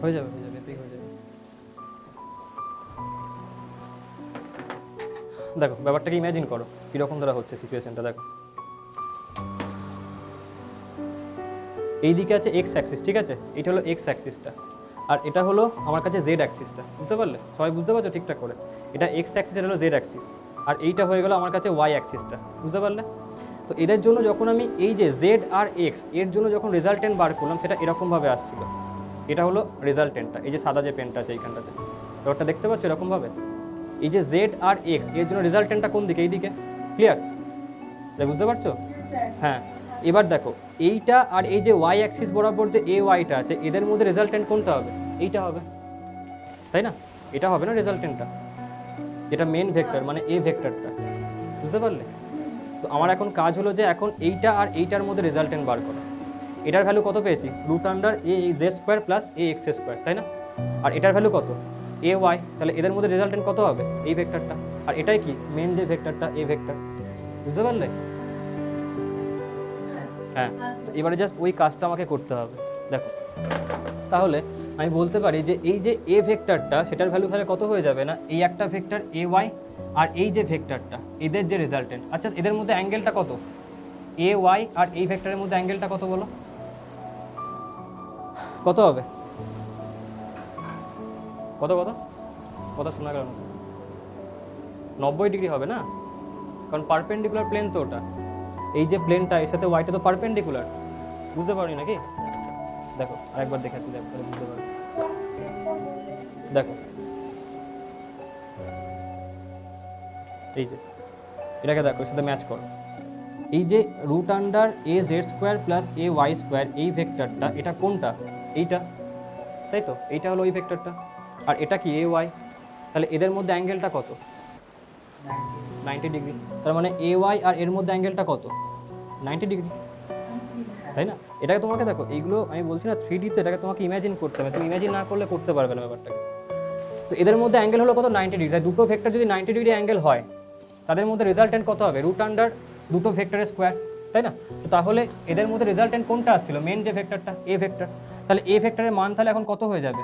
[SPEAKER 1] হয়ে যাবে, এতেই হয়ে যাবে। দেখো ব্যাপারটাকে ইমাজিন করো কীরকম ধরা হচ্ছে সিচুয়েশনটা। দেখো, এই দিকে আছে এক্স অ্যাক্সিস, ঠিক আছে? এটা হলো এক্স অ্যাক্সিসটা, আর এটা হলো আমার কাছে জেড অ্যাক্সিসটা, বুঝতে পারলে? সবাই বুঝতে পারছো ঠিকঠাক করে? এটা এক্স অ্যাক্সিস, এটা হলো জেড অ্যাক্সিস, আর এইটা হয়ে গেল আমার কাছে ওয়াই অ্যাক্সিসটা, বুঝতে পারলে? তো এদের জন্য যখন আমি এই যে জেড আর এক্স এর জন্য যখন রেজাল্টেন্ট বার করলাম, সেটা এরকমভাবে আসছিল। এটা হলো রেজাল্টেন্টটা, এই যে সাদা যে পেনটা আছে এইখানটাতে, ব্যাপারটা দেখতে পাচ্ছ এরকমভাবে? এই যে জেড আর এক্স এর জন্য রেজাল্টেন্টটা কোন দিকে? এই দিকে, ক্লিয়ার? বুঝতে পারছো? হ্যাঁ। এবার দেখো, এইটা আর এই যে ওয়াই অ্যাক্সিস বরাবর যে এ ওয়াইটা আছে, এদের মধ্যে রেজাল্টেন্ট কোনটা হবে? এইটা হবে, তাই না? এটা হবে না রেজাল্টেন্টটা, যেটা মেন ভেক্টর মানে এ ভেক্টরটা, বুঝতে পারলে? তো আমার এখন কাজ হলো যে এখন এইটা আর এইটার মধ্যে রেজাল্টেন্ট বার করা। এটার ভ্যালু কত পেয়েছি? Root under A Z square plus A X square, তাই না? আর এটার ভ্যালু কত? A Y. তাহলে এদের মধ্যে রেজাল্টেন্ট কত হবে? এই ভেক্টরটা। আর এটাই কি মেন যে ভেক্টরটা, এ ভেক্টর, বুঝতে পারলে? হ্যাঁ, এবারে জাস্ট ওই কাজটা আমাকে করতে হবে। দেখো, তাহলে আমি বলতে পারি যে এই যে এ ভেক্টরটা, সেটার ভ্যালু তাহলে কত হয়ে যাবে না? এই একটা ভেক্টর এ ওয়াই, আর এই যে ভেক্টরটা, এদের যে রেজাল্টেন্ট, আচ্ছা এদের মধ্যে অ্যাঙ্গেলটা কত? এ ওয়াই আর এই ভেক্টরের মধ্যে অ্যাঙ্গেলটা কত বলো? কত হবে? কত কত কত শোনা গেল না? 90 ডিগ্রি হবে না, কারণ পারপেন্ডিকুলার প্লেন তো ওটা। এই যে প্লেনটা, এর সাথে ওয়াইটা তো পারপেন্ডিকুলার, বুঝতে পারি নাকি? দেখো আরেকবার দেখাচ্ছি, দেখো তাহলে বুঝতে পারো। দেখো, এই যে এটাকে দেখো, এর সাথে ম্যাচ করো। এই যে root under A Z square plus A Y square, এই ভেক্টরটা, এটা কোনটা? এইটা, তাই তো? এইটা হলো ওই ভেক্টরটা, আর এটা কি? এ ওয়াই। তাহলে এদের মধ্যে অ্যাঙ্গেলটা কত? 90 ডিগ্রি। তার মানে এ ওয়াই আর এর মধ্যে অ্যাঙ্গেলটা কত? 90 ডিগ্রি, তাই না? এটাকে তোমাকে দেখো, এইগুলো আমি বলছি না 3D, তো এটাকে তোমাকে ইমাজিন করতে হবে, তুমি ইমাজিন না করলে করতে পারবে না ব্যাপারটাকে। তো এদের মধ্যে অ্যাঙ্গেল হলো কত? 90 ডিগ্রি। তাই দুটো ভেক্টর যদি 90 ডিগ্রি অ্যাঙ্গেল হয়, তাদের মধ্যে রেজাল্টেন্ট কত হবে? রুট আন্ডার দুটো ভেক্টরের স্কোয়ার, তাই না? তো তাহলে এদের মধ্যে রেজাল্টেন্ট কোনটা আসছিল? মেন যে ভেক্টরটা, এ ভেক্টর। তাহলে এ ভেক্টরের মান তাহলে এখন কত হয়ে যাবে?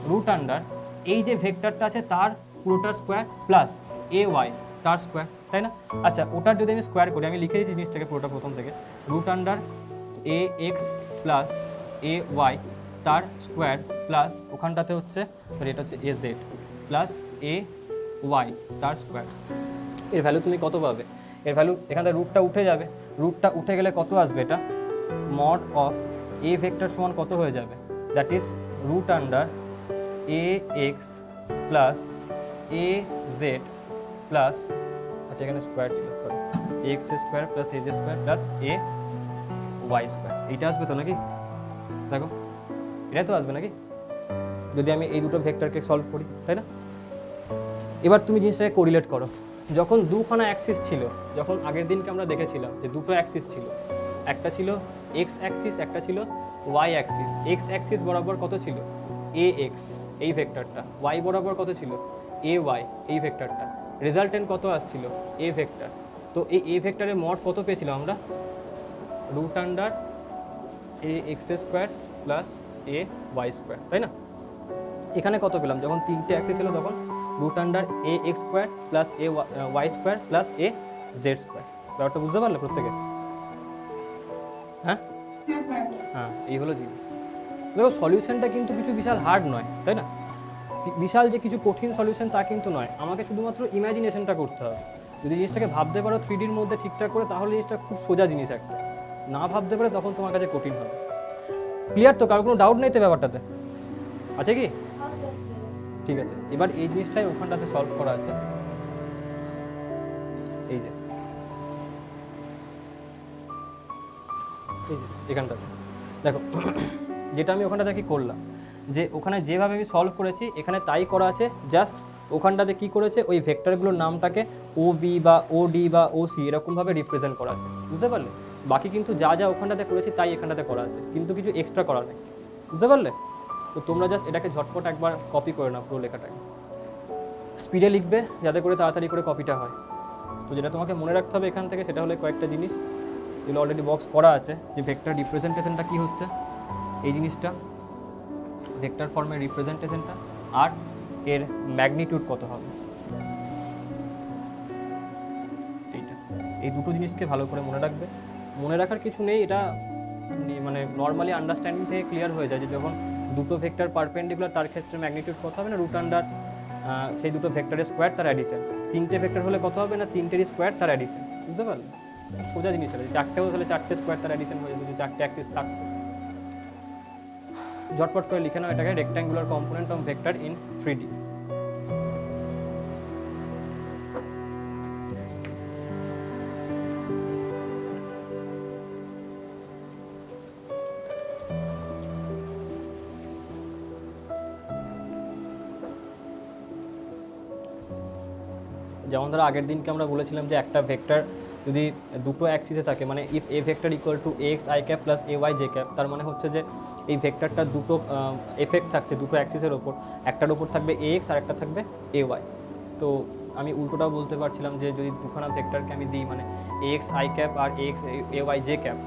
[SPEAKER 1] রুট আন্ডার এই যে ভেক্টরটা আছে তার পুরোটার স্কোয়ার প্লাস এ ওয়াই তার স্কোয়ার, তাই না? আচ্ছা, ওটার যদি আমি স্কোয়ার করি, আমি লিখে দিচ্ছি জিনিসটাকে পুরোটা প্রথম থেকে, root under A X plus A Y তার স্কোয়ার প্লাস ওখানটাতে হচ্ছে, সরি এটা হচ্ছে A Z plus A Y তার স্কোয়ার। এর ভ্যালু তুমি কত পাবে? এর ভ্যালু এখান থেকে রুটটা উঠে যাবে, রুটটা উঠে গেলে কত আসবে? এটা মড অফ এ ভেক্টর সমান কত হয়ে যাবে? That is root under A X plus A Z plus, আচ্ছা এখানে স্কোয়ার ছিল, sorry, X square plus A Z square plus A Y square. এইটা আসবে তো নাকি? দেখো এটাই তো আসবে নাকি, যদি আমি এই দুটো ভেক্টরকে সলভ করি, তাই না? এবার তুমি জিনিসটাকে কোরিলেট করো, যখন দুখানা অ্যাক্সিস ছিল, যখন আগের দিনকে আমরা দেখেছিলাম যে দুটো অ্যাক্সিস ছিল, একটা ছিল এক্স অ্যাক্সিস, একটা ছিল ওয়াই অ্যাক্সিস। এক্স অ্যাক্সিস বরাবর কত ছিল? এ এক্স এই ভেক্টরটা, ওয়াই বরাবর কত ছিল? এ ওয়াই এই ভেক্টরটা, রেজাল্টেন্ট কত আসছিল? এ ভেক্টর। তো এই এ ভেক্টরের মড কত পেয়েছিলাম আমরা? Root under A X square plus A Y square, তাই না? এখানে কত পেলাম? যখন তিনটে অ্যাক্সিস ছিল তখন root under A X square plus A Y square plus A Z square. ব্যাপারটা বুঝতে পারলে প্রত্যেকে? হ্যাঁ হ্যাঁ, এই হলো জিনিস। দেখো সলিউশনটা কিন্তু কিছু বিশাল হার্ড নয়, তাই না? বিশাল যে কিছু কঠিন সলিউশন তা কিন্তু নয়, আমাকে শুধুমাত্র ইমাজিনেশনটা করতে হবে। যদি জিনিসটাকে ভাবতে পারো 3Dর মধ্যে ঠিকঠাক করে, তাহলে জিনিসটা খুব সোজা জিনিস একটা। না ভাবতে পারে তখন তোমার কাছে কঠিন হবে। ক্লিয়ার তো? কারো কোনো ডাউট নেই তো ব্যাপারটাতে? আছে কি? ঠিক আছে, এবার এই জিনিসটাই ওখানটাতে সলভ করা আছে। এই যে এখানটাতে দেখো, যেটা আমি ওখানটাতে কি করলাম, যে ওখানে যেভাবে আমি সলভ করেছি এখানে তাই করা আছে। জাস্ট ওখানটাতে কি করেছে, ওই ভেক্টরগুলোর নামটাকে ও বি বা ও ডি বা ও সি এরকমভাবে রিপ্রেজেন্ট করা আছে, বুঝতে পারলে? বাকি কিন্তু যা যা ওখানটাতে করেছি তাই এখানটাতে করা আছে, কিন্তু কিছু এক্সট্রা করা নেই, বুঝতে পারলে? তো তোমরা জাস্ট এটাকে ঝটপট একবার কপি করে নাও পুরো লেখাটাকে, স্পিডে লিখবে যাতে করে তাড়াতাড়ি করে কপিটা হয়। তো যেটা তোমাকে মনে রাখতে হবে এখান থেকে সেটা হলো কয়েকটা জিনিস, এগুলো অলরেডি বক্স করা আছে, যে ভেক্টর রিপ্রেজেন্টেশনটা কী হচ্ছে, এই জিনিসটা ভেক্টর ফর্মের রিপ্রেজেন্টেশনটা, আর এর ম্যাগনিটিউড কত হবে, এইটা। এই দুটো জিনিসকে ভালো করে মনে রাখবে। মনে রাখার কিছু নেই, এটা মানে নর্মালি আন্ডারস্ট্যান্ডিং থেকে ক্লিয়ার হয়ে যায় যে যখন দুটো ভেক্টর পারপেন্ডিকুলার তার ক্ষেত্রে ম্যাগনিটিউড কত হবে না রুট আন্ডার সেই দুটো ভেক্টরের স্কোয়ার তার অ্যাডিশন। তিনটে ভেক্টর হলে কত হবে না তিনটেরই স্কোয়ার তার অ্যাডিশন, বুঝতে পারলে? সোজা জিনিস হবে। চারটেও তাহলে চারটে স্কোয়ার তার অ্যাডিশন হয়ে যাবে, যদি চারটে অ্যাক্সিস থাকতো। ঝটপট করে লিখে নাও এটাকে, rectangular component of vector in 3D। যেমন ধরো আগের দিনকে আমরা বলেছিলাম যে একটা ভেক্টর যদি দুটো অ্যাক্সিসে থাকে, মানে if A vector equal to X I cap plus A Y J cap, তার মানে হচ্ছে যে এই ভেক্টরটা দুটো এফেক্ট থাকছে দুটো অ্যাক্সিসের ওপর, একটার ওপর থাকবে এ এক্স আর একটা থাকবে এ ওয়াই। তো আমি উল্টোটাও বলতে পারছিলাম যে যদি দুখানা ভেক্টরকে আমি দিই, মানে এ এক্স আই ক্যাপ আর A X A Y J cap,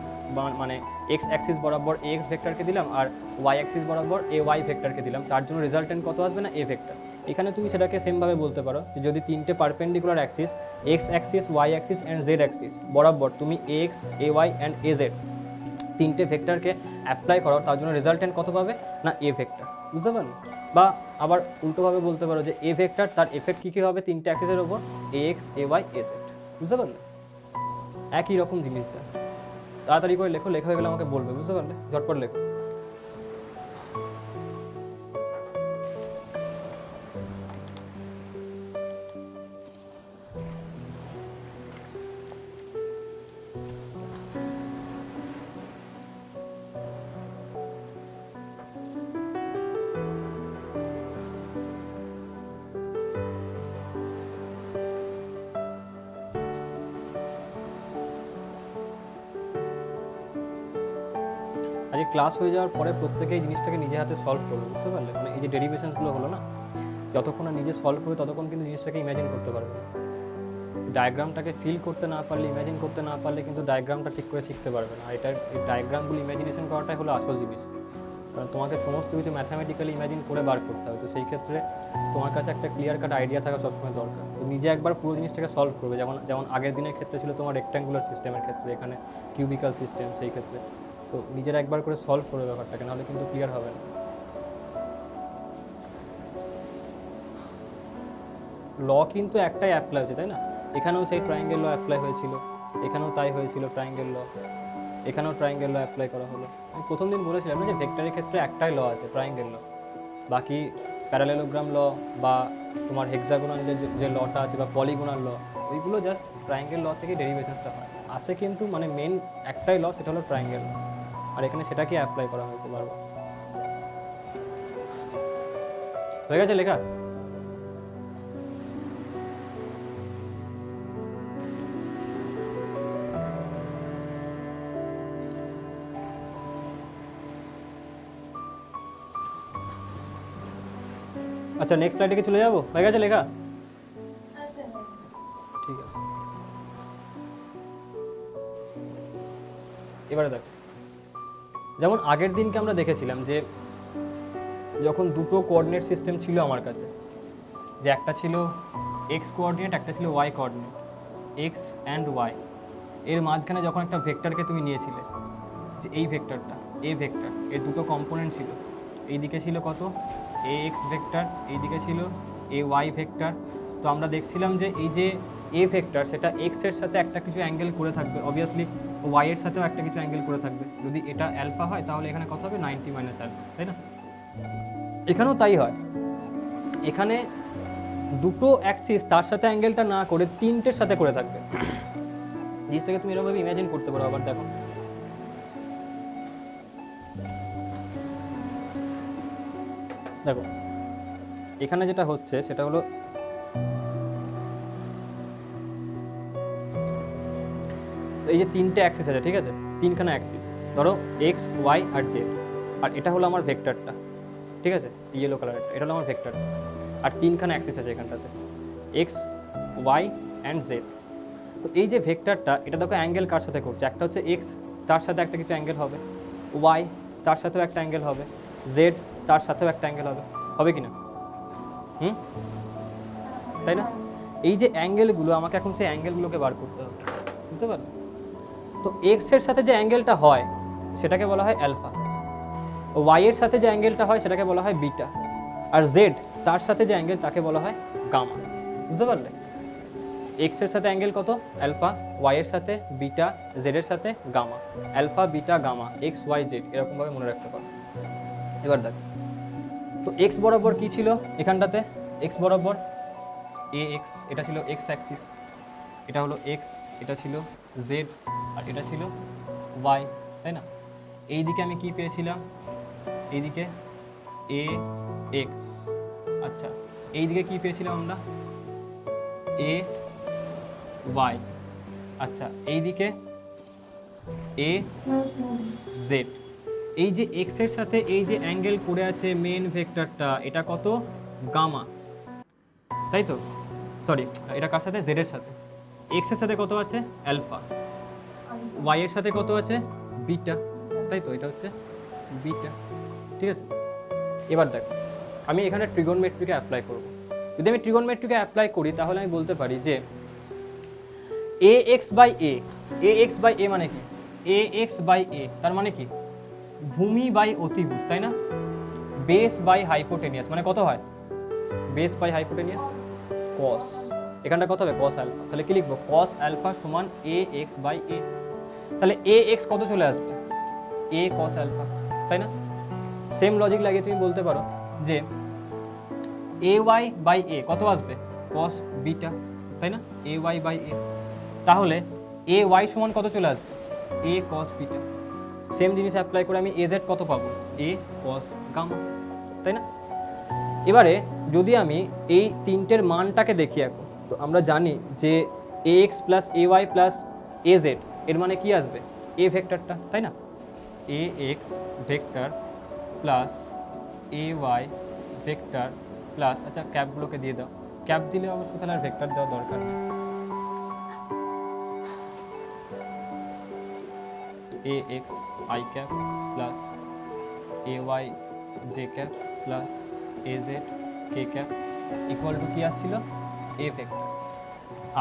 [SPEAKER 1] মানে এক্স অ্যাক্সিস বরাবর এ এক্স ভেক্টরকে দিলাম আর ওয়াই অ্যাক্সিস বরাবর এ ওয়াই ভেক্টরকে দিলাম, তার জন্য রেজাল্টেন্ট কত আসবে না এ ভেক্টর। এখানে তুমি সেটাকে সেমভাবে বলতে পারো যে যদি তিনটে perpendicular axis X axis Y axis and Z axis বরাবর তুমি X A Y and A Z তিনটে ভেক্টরকে অ্যাপ্লাই করো, তার জন্য রেজাল্টেন্ট কত পাবে না এ ভেক্টর, বুঝতে পারলে? বা আবার উল্টোভাবে বলতে পারো যে এ ভেক্টর তার এফেক্ট কী কী হবে তিনটে অ্যাক্সিসের ওপর, A X A Y A Z, বুঝতে পারলে? একই রকম জিনিস। জাস্ট তাড়াতাড়ি করে লেখো, লেখা হয়ে গেলে আমাকে বলবে, বুঝতে পারলে? ঝটপট লেখো। আজকে ক্লাস হয়ে যাওয়ার পরে প্রত্যেকেই জিনিসটাকে নিজে হাতে সলভ করবে, বুঝতে পারলে? মানে এই যে ডেরিভেশনসগুলো হলো না, যতক্ষণ না নিজে সলভ করবে ততক্ষণ কিন্তু জিনিসটাকে ইমাজিন করতে পারবে না। ডায়াগ্রামটাকে ফিল করতে না পারলে, ইমাজিন করতে না পারলে কিন্তু ডায়াগ্রামটা ঠিক করে শিখতে পারবে না। এই ডায়াগ্রামগুলো ইমাজিনেশন করাটাই হলো আসল জিনিস, কারণ তোমাকে সমস্ত কিছু ম্যাথামেটিক্যালি ইমাজিন করে বার করতে হবে। তো সেই ক্ষেত্রে তোমার কাছে একটা ক্লিয়ার কাট আইডিয়া থাকা সবসময় দরকার। তো নিজে একবার পুরো জিনিসটাকে সলভ করবে, যেমন যেমন আগের দিনের ক্ষেত্রে ছিল তোমার রেক্ট্যাঙ্গুলার সিস্টেমের ক্ষেত্রে, এখানে কিউবিক্যাল সিস্টেম, সেই ক্ষেত্রে তো নিজের একবার করে সলভ করবে ব্যাপারটাকে, নাহলে কিন্তু ক্লিয়ার হবে না। ল কিন্তু একটাই অ্যাপ্লাই হয়েছে, তাই না? এখানেও সেই ট্রায়াঙ্গেল ল অ্যাপ্লাই হয়েছিল, এখানেও তাই হয়েছিল ট্রায়াঙ্গেল ল, এখানেও ট্রায়াঙ্গেল ল অ্যাপ্লাই করা হলো। আমি প্রথম দিন বলেছিলাম না যে ভেক্টরের ক্ষেত্রে একটাই ল আছে, ট্রায়াঙ্গেল ল। বাকি প্যারালেলোগ্রাম ল বা তোমার হেক্সাগোনাল যে লটা আছে বা পলিগোনাল ল, ওইগুলো জাস্ট ট্রায়াঙ্গেল ল থেকে ডেরিভেশনসটা হয় আসে, কিন্তু মানে মেন একটাই ল, সেটা হলো ট্রায়াঙ্গেল ল। আর এখানে সেটাকে অ্যাপ্লাই করা হয়েছে বারবার। হয়ে গেছে লেখা? আচ্ছা নেক্সট স্লাইডে চলে যাবো, হয়ে গেছে লেখা? ঠিক আছে, এবারে দেখো, যেমন আগের দিনকে আমরা দেখেছিলাম যে যখন দুটো কোঅর্ডিনেট সিস্টেম ছিল আমার কাছে, যে একটা ছিল এক্স কোঅর্ডিনেট, একটা ছিল Y coordinate, X and Y, এর মাঝখানে যখন একটা ভেক্টরকে তুমি নিয়েছিলে, যে এই ভেক্টরটা এ ভেক্টর, এর দুটো কম্পোনেন্ট ছিল, এইদিকে ছিল কত এ এক্স ভেক্টর, এইদিকে ছিল এ ওয়াই ভেক্টর। তো আমরা দেখছিলাম যে এই যে এ ভেক্টর সেটা এক্স এর সাথে একটা কিছু অ্যাঙ্গেল করে থাকবে, অবভিয়াসলি ওয়াই এর সাথেও একটা কিছু অ্যাঙ্গেল করে থাকবে। যদি এটা অ্যালফা হয় তাহলে এখানে কত হবে 90 মাইনাস অ্যালফা, তাই না? এখানেও তাই হয়, এখানে দুটো অ্যাক্সিস তার সাথে অ্যাঙ্গেলটা না করে তিনটের সাথে করে থাকবে। জিনিসটাকে তুমি এরকমভাবে ইমাজিন করতে পারো। আবার দেখো, দেখো এখানে যেটা হচ্ছে সেটা হলো এই যে তিনটে অ্যাক্সিস আছে, ঠিক আছে, তিনখানা অ্যাক্সিস, ধরো এক্স ওয়াই আর জেড, আর এটা হলো আমার ভেক্টরটা, ঠিক আছে, ইয়েলো কালারটা, এটা হলো আমার ভেক্টরটা, আর তিনখানা অ্যাক্সিস আছে এখানটাতে এক্স ওয়াই অ্যান্ড জেড। তো এই যে ভেক্টরটা, এটা দেখো অ্যাঙ্গেল কার সাথে করছে, একটা হচ্ছে এক্স, তার সাথে একটা কিছু অ্যাঙ্গেল হবে, ওয়াই তার সাথেও একটা অ্যাঙ্গেল হবে, জেড তার সাথেও একটা অ্যাঙ্গেল হবে, হবে কি না? তাই না? এই যে অ্যাঙ্গেলগুলো, আমাকে এখন সেই অ্যাঙ্গেলগুলোকে বার করতে হবে, বুঝতে পারো? তো এক্স এর সাথে যে অ্যাঙ্গেলটা হয় সেটাকে বলা হয় অ্যালফা, ওয়াই এর সাথে যে অ্যাঙ্গেলটা হয় সেটাকে বলা হয় বিটা, আর জেড তার সাথে যে অ্যাঙ্গেল তাকে বলা হয় গামা। বুঝতে পারলে? এক্স এর সাথে অ্যাঙ্গেল কত অ্যালফা, ওয়াই এর সাথে বিটা, জেড এর সাথে gamma, alpha beta gamma, X Y Z, এরকমভাবে মনে রাখতে পারো। এবার দেখ, তো এক্স বরাবর কি ছিল এখানটাতে, এক্স বরাবর এ এক্স, এটা ছিল এক্স অ্যাক্সিস, এটা হলো এক্স, এটা ছিল জেড, আর এটা ছিল ওয়াই, তাই না? এই দিকে আমি কি পেয়েছিলাম, এইদিকে এ এক্স, আচ্ছা এই দিকে কি পেয়েছিলাম আমরা, এ ওয়াই, আচ্ছা এইদিকে এ জেড। এই যে এক্স এর সাথে এই যে অ্যাঙ্গেল করে আছে মেন ভেক্টরটা, এটা কত গামা, তাই তো? সরি, এটা কার সাথে, জেড এর সাথে। এক্স এর সাথে কত আছে অ্যালফা, ওয়াই এর সাথে কত আছে বিটা, তাই তো? এটা হচ্ছে বিটা, ঠিক আছে? এবার দেখ, আমি এখানে ট্রিগোনমেট্রিকে অ্যাপ্লাই করব। যদি আমি ট্রিগোনমেট্রিকে অ্যাপ্লাই করি তাহলে আমি বলতে পারি যে A X by A, A X by A মানে কি, এ এক্স বাই এ তার মানে কি ভূমি বাই অতিভুজ, তাই না? বেস বাই হাইপোটেনিয়াস মানে কত হয়, বেস বাই হাইপোটেনিয়াস কস, এখানটা কত হবে কস আলফা, তাহলে কি লিখবো কস আলফা সমান এ এক্স বাই এ। তাহলে এ এক্স কত চলে আসবে, এ কস আলফা, তাই না? সেম লজিক লাগিয়ে তুমি বলতে পারো যে এ ওয়াই বাই এ কত আসবে কস বিটা, তাই না? এ ওয়াই বাই এ, তাহলে এ ওয়াই সমান কত চলে আসবে এ কস বিটা। সেম জিনিস অ্যাপ্লাই করে আমি এ জেড কত পাবো এ কস গামা, তাই না? এবারে যদি আমি এই তিনটের মানটাকে দেখি এখন, তো আমরা জানি যে A X plus A Y plus A Z এর মানে কি আসবে এ ভেক্টরটা, তাই না? A X vector plus A Y vector plus, আচ্ছা ক্যাপগুলোকে দিয়ে দাও, ক্যাপ দিলে অবশ্য তাহলে আর ভেক্টর দেওয়ার দরকার নেই, A X I cap plus A Y J cap plus A Z K cap equal to কি আসছিল এ ভেক্টর।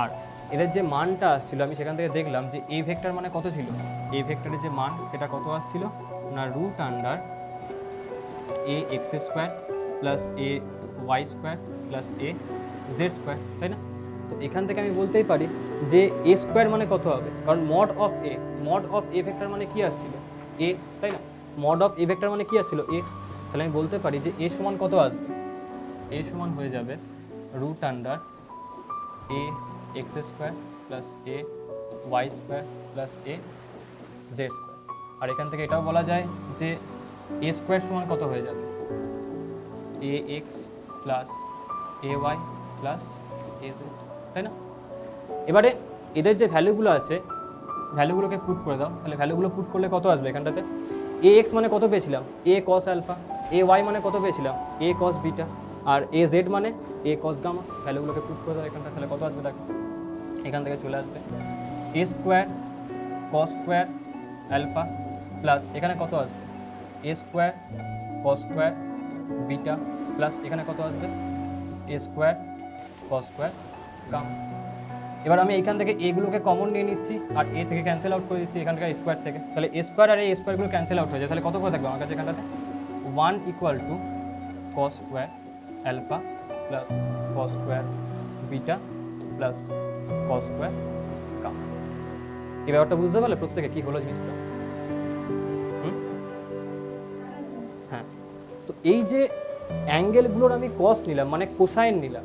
[SPEAKER 1] আর এদের যে মানটা আসছিল আমি সেখান থেকে দেখলাম যে এ ভেক্টর মানে কত ছিল, এ ভেক্টরের যে মান সেটা কত আসছিল না root under A X square plus A Y square plus A Z square, তাই না? তো এখান থেকে আমি বলতেই পারি যে এ স্কোয়ার মানে কত হবে, কারণ মড অফ এ ভেক্টর মানে কি আসছিল এ, তাই না? মড অফ এ ভেক্টর মানে কি আসছিল এ, তাহলে আমি বলতে পারি যে এ সমান কত আসবে, এ সমান হয়ে যাবে root under A X square plus A Y square plus A Z square. আর এখান থেকে এটাও বলা যায় যে এ স্কোয়ার সমান কত হয়ে যাবে, A X plus A Y plus A Z, তাই না? এবারে এদের যে ভ্যালুগুলো আছে ভ্যালুগুলোকে পুট করে দাও, তাহলে ভ্যালুগুলো পুট করলে কত আসবে এখানটাতে, এ এক্স মানে কত পেয়েছিলাম, এ কস আলফা, এ ওয়াই মানে কত পেয়েছিলাম, এ কস বিটা, আর এ জেড মানে এ কস গামা। ভ্যালুগুলোকে পুট করে দাও এখানটা, তাহলে কত আসবে দেখো, এখান থেকে চলে আসবে A square cos square alpha plus এখানে কত আসবে, A square cos square beta plus এখানে কত আসবে, A square cos square gamma. এবার আমি এখান থেকে এগুলোকে কমন নিয়ে নিচ্ছি আর এ থেকে ক্যান্সেল আউট করে দিচ্ছি এখানকার স্কোয়ার থেকে, তাহলে এ স্কোয়ার আর এ স্কোয়ারগুলো ক্যান্সেল আউট হয়ে যায়, তাহলে কত করে থাকবে আমার কাছে এখানটাতে, 1 equal to cos square alpha plus cos square beta plus cos square gamma. এই ব্যাপারটা বুঝতে পারলে প্রত্যেকে কী হলো জিনিসটা? হ্যাঁ, তো এই যে অ্যাঙ্গেলগুলোর আমি কস নিলাম মানে কোসাইন নিলাম,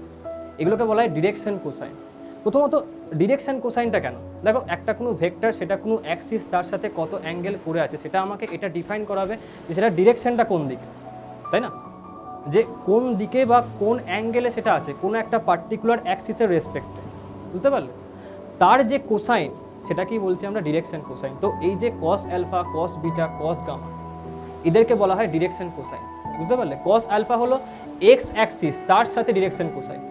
[SPEAKER 1] এগুলোকে বলা হয় ডিরেকশন কোসাইন। প্রথমত ডিরেকশন কোসাইনটা কেন, দেখো একটা কোনো ভেক্টর সেটা কোনো অ্যাক্সিস তার সাথে কত অ্যাঙ্গেল করে আছে সেটা আমাকে এটা ডিফাইন করাবে যে সেটা ডিরেকশনটা কোন দিকে, তাই না? যে কোন দিকে বা কোন অ্যাঙ্গেলে সেটা আছে কোনো একটা পার্টিকুলার অ্যাক্সিসের রেসপেক্টে, বুঝতে পারলে? তার যে কোসাইন সেটাকেই বলছি আমরা ডিরেকশন কোসাইন। তো এই যে cos alpha cos beta cos gamma এদেরকে বলা হয় ডিরেকশন কোসাইন্স, বুঝতে পারলে? কস আলফা হলো এক্স অ্যাক্সিস তার সাথে ডিরেকশন কোসাইন,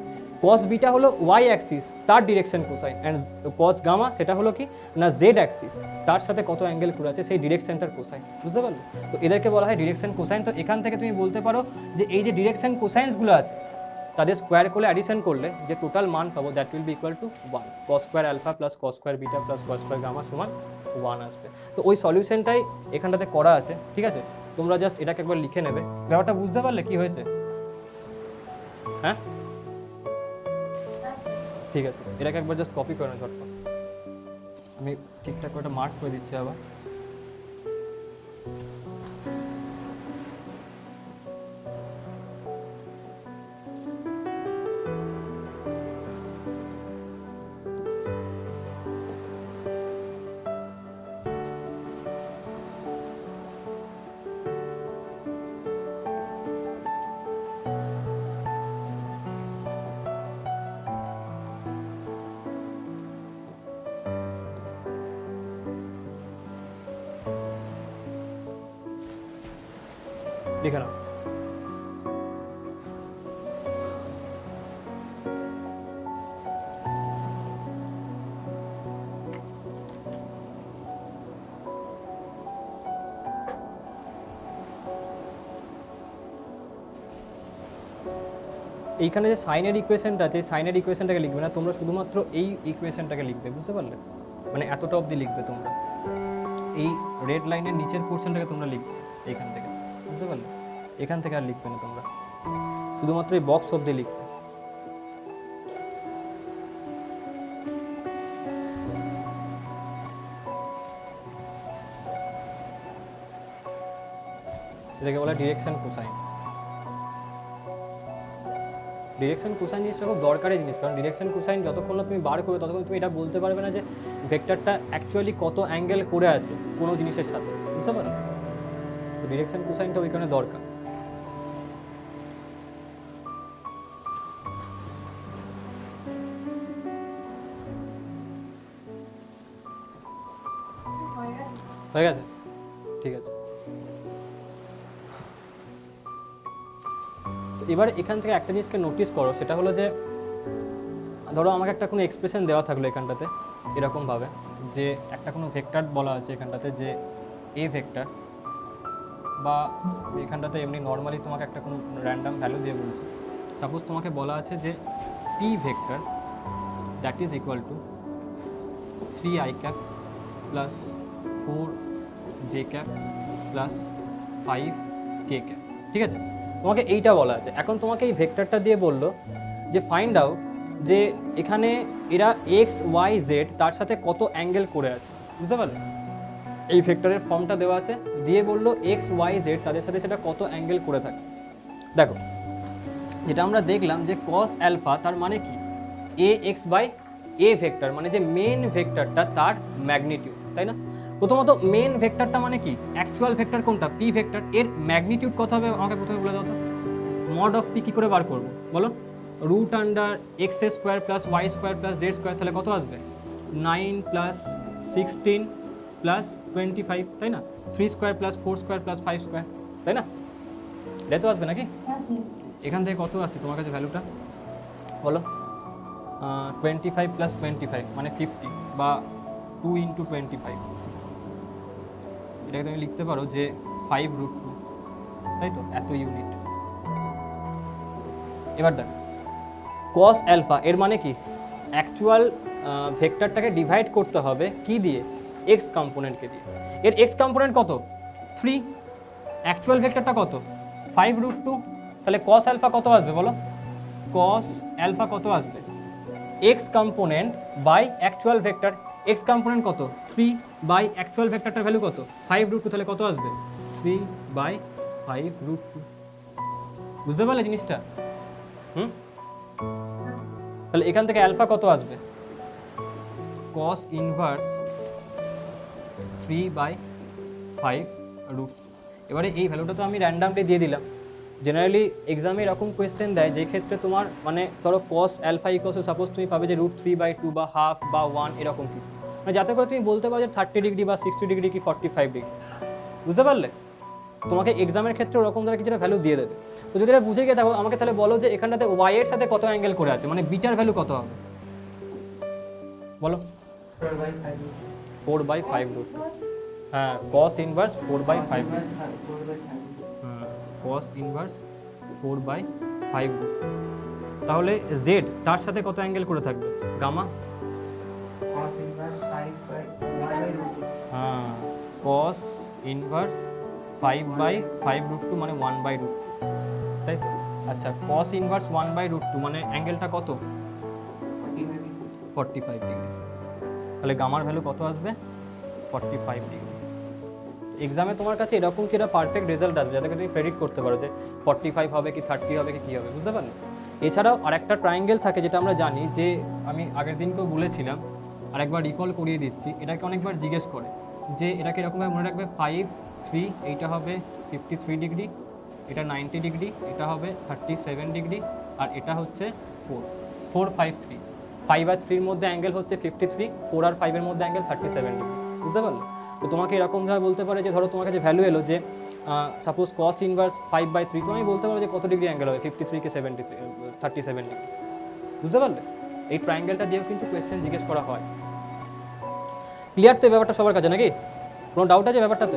[SPEAKER 1] কস বিটা হলো ওয়াই অ্যাক্সিস তার direction cosine, and cos gamma সেটা হলো কি না জেড অ্যাক্সিস তার সাথে কত অ্যাঙ্গেল করে আছে সেই ডিরেকশনটার কোসাইন, বুঝতে পারলে? তো এদেরকে বলা হয় ডিরেকশন কোসাইন। তো এখান থেকে তুমি বলতে পারো যে এই যে ডিরেকশন কোসাইন্সগুলো আছে তাদের স্কোয়ার করলে অ্যাডিশন করলে যে টোটাল মান পাবো that will be equal to 1, cos square alpha plus cos square beta plus cos square gamma সমান 1 আসবে। তো ওই সলিউশনটাই এখানটাতে করা আছে, ঠিক আছে? তোমরা জাস্ট এটাকে একবার লিখে নেবে। ব্যাপারটা বুঝতে পারলে কি হয়েছে? হ্যাঁ, ঠিক আছে, এটাকে একবার জাস্ট কপি করে নাও ঝটপট, আমি ঠিকঠাক করে মার্ক করে দিচ্ছি আবার। লিখে নাও। এইখানে যে সাইনের ইকুয়েশনটা আছে সাইনের ইকুয়েশনটাকে লিখবে না তোমরা, শুধুমাত্র এই ইকুয়েশনটাকে লিখবে, বুঝতে পারলে? মানে এতটা অবধি লিখবে তোমরা, এই রেড লাইনের নিচের পোর্শনটাকে তোমরা লিখবে এইখান থেকে, বুঝতে পারলে? এখান থেকে আর লিখবে না তোমরা, শুধুমাত্র এই বক্স অবধি লিখবে। এটাকে বলা ডিরেকশন কোসাইন্স। ডিরেকশন কোসাইন জিনিসটা খুব দরকারি জিনিস, কারণ ডিরেকশন কোসাইন যতক্ষণ না তুমি বার করবে ততক্ষণ তুমি এটা বলতে পারবে না যে ভেক্টরটা অ্যাকচুয়ালি কত অ্যাঙ্গেল করে আছে কোনো জিনিসের সাথে, বুঝতে পারো? তো ডিরেকশন কোসাইনটা ওইখানে দরকার। হয়ে গেছে, ঠিক আছে। তো এবার এখান থেকে একটা জিনিসকে নোটিস করো, সেটা হলো যে ধরো আমাকে একটা কোনো এক্সপ্রেশন দেওয়া থাকলো এখানটাতে এরকমভাবে যে একটা কোনো ভেক্টর বলা আছে এখানটাতে যে এ ভেক্টর, বা এখানটাতে এমনি নর্মালি তোমাকে একটা কোনো র্যান্ডাম ভ্যালু দিয়ে বলছে। সাপোজ তোমাকে বলা আছে যে P vector that is equal to 3i cap plus 4j cap plus 5k cap, ঠিক আছে? তোমাকে এইটা বলা আছে। এখন তোমাকে এই ভেক্টরটা দিয়ে বললো যে ফাইন্ড আউট যে এখানে এরা এক্স ওয়াই জেড তার সাথে কত অ্যাঙ্গেল করে আছে, বুঝতে পারলে? এই ভেক্টরের ফর্মটা দেওয়া আছে, দিয়ে বললো এক্স ওয়াই জেড তাদের সাথে সেটা কত অ্যাঙ্গেল করে থাকছে। দেখো যেটা আমরা দেখলাম যে কস অ্যালফা তার মানে কি এ এক্স বাই এ ভেক্টর, মানে যে মেন ভেক্টরটা তার ম্যাগনিটিউড, তাই না? প্রথমত মেন ভেক্টরটা মানে কি, অ্যাকচুয়াল ভেক্টর কোনটা, পি ভেক্টর, এর ম্যাগনিটিউড কত হবে আমাকে প্রথমে বলে দাও তো। মড অফ পি কী করে বার করবো বলো, root under X square plus Y square plus Z square, তাহলে কত আসবে 9 প্লাস 16 প্লাস 25, তাই না, 3 square plus 4 square plus 5 square, তাই না, এটাই তো আসবে নাকি। এখান থেকে কত আসছে তোমার কাছে ভ্যালুটা বলো, 25 প্লাস 25 মানে 50 বা 2 ইন্টু 25, এটাকে তুমি লিখতে পারো যে 5√2, তাই তো, এত ইউনিট। এবার দেখ cos আলফা এর মানে কি, অ্যাকচুয়াল ভেক্টরটাকে ডিভাইড করতে হবে কি দিয়ে, এক্স কম্পোনেন্টকে দিয়ে। এর এক্স কম্পোনেন্ট কত 3, অ্যাকচুয়াল ভেক্টরটা কত 5√2, তাহলে cos আলফা কত আসবে বলো, cos আলফা কত আসবে, X component by actual vector, X component কত 3 বাই অ্যাকচুয়াল ভেক্টরটার ভ্যালু কত 5√2, তাহলে কত আসবে 3/5√2। বুঝতে পারলে জিনিসটা? তাহলে এখান থেকে অ্যালফা কত আসবে, cos ইনভার্স 3/5√2। এবারে এই ভ্যালুটা তো আমি র্যান্ডামলি দিয়ে দিলাম। জেনারেলি এক্সামে এরকম কোয়েশ্চেন দেয় যে ক্ষেত্রে তোমার মানে ধরো cos আলফা ইকুয়ালস সাপোজ তুমি পাবে যে √3/2 বা হাফ বা 1 এরকম কিছু, মানে যাতে করে তুমি বলতে পারো যে 30 ডিগ্রি বা 60 ডিগ্রি কি 45 ডিগ্রি। বুঝতে পারলে? তোমাকে এক্সামের ক্ষেত্রে ওরকম ধরে কিছুটা ভ্যালু দিয়ে দেবে। তো যদি এটা বুঝে গিয়ে থাকো আমাকে তাহলে বলো যে এখানটাতে y এর সাথে কত অ্যাঙ্গেল করে আছে, মানে বিটার ভ্যালু কত হবে বলো, 4/5√2। হ্যাঁ, cos ইনভার্স 4/5, cos ইনভার্স 4/5√2। তাহলে z তার সাথে কত অ্যাঙ্গেল করে থাকবে, গামা,
[SPEAKER 2] cos inverse 5/1/√2।
[SPEAKER 1] হ্যাঁ, cos ইনভার্স 5/5√2 মানে 1/√2, তাই তো। আচ্ছা, cos ইনভার্স 1/√2 মানে অ্যাঙ্গেলটা কত 45 ডিগ্রি, তাহলে গামার ভ্যালু কত আসবে 45 ডিগ্রি। এক্সামে তোমার কাছে এরকম কি একটা পারফেক্ট রেজাল্ট আসবে যাতে তুমি প্রেডিক্ট করতে পারো যে 45 হবে কি 30 হবে কি হবে, বুঝতে পারলে? এছাড়াও আরেকটা ট্রায়াঙ্গেল থাকে যেটা আমরা জানি, যে আমি আগের দিনকেও বলেছিলাম, আরেকবার রিকল করিয়ে দিচ্ছি, এটাকে অনেকবার জিজ্ঞেস করে যে এটাকে এরকমভাবে মনে রাখবে 5, 3, এইটা হবে 53 ডিগ্রি, এটা 90 ডিগ্রি, এটা হবে 37 ডিগ্রি, আর এটা হচ্ছে 4, 5, 3, 5 আর 3 এর মধ্যে অ্যাঙ্গেল হচ্ছে 53, 4 আর 5 এর মধ্যে অ্যাঙ্গেল 37 ডিগ্রি, বুঝতে পারলে? তো তোমাকে এরকমভাবে বলতে পারে যে ধরো তোমার কাছে ভ্যালু এলো যে সাপোজ cos ইনভার্স 5/3, তো আমি বলতে পারো যে কত ডিগ্রি অ্যাঙ্গেল হবে 53 কে 37 ডিগ্রি, বুঝতে পারলে? এই ট্রায়াঙ্গেলটা দিয়েও কিন্তু কোয়েশ্চেন জিজ্ঞেস করা হয়। ক্লিয়ার তো এই ব্যাপারটা সবার কাছে নাকি? কোনো ডাউট আছে ব্যাপারটাতে?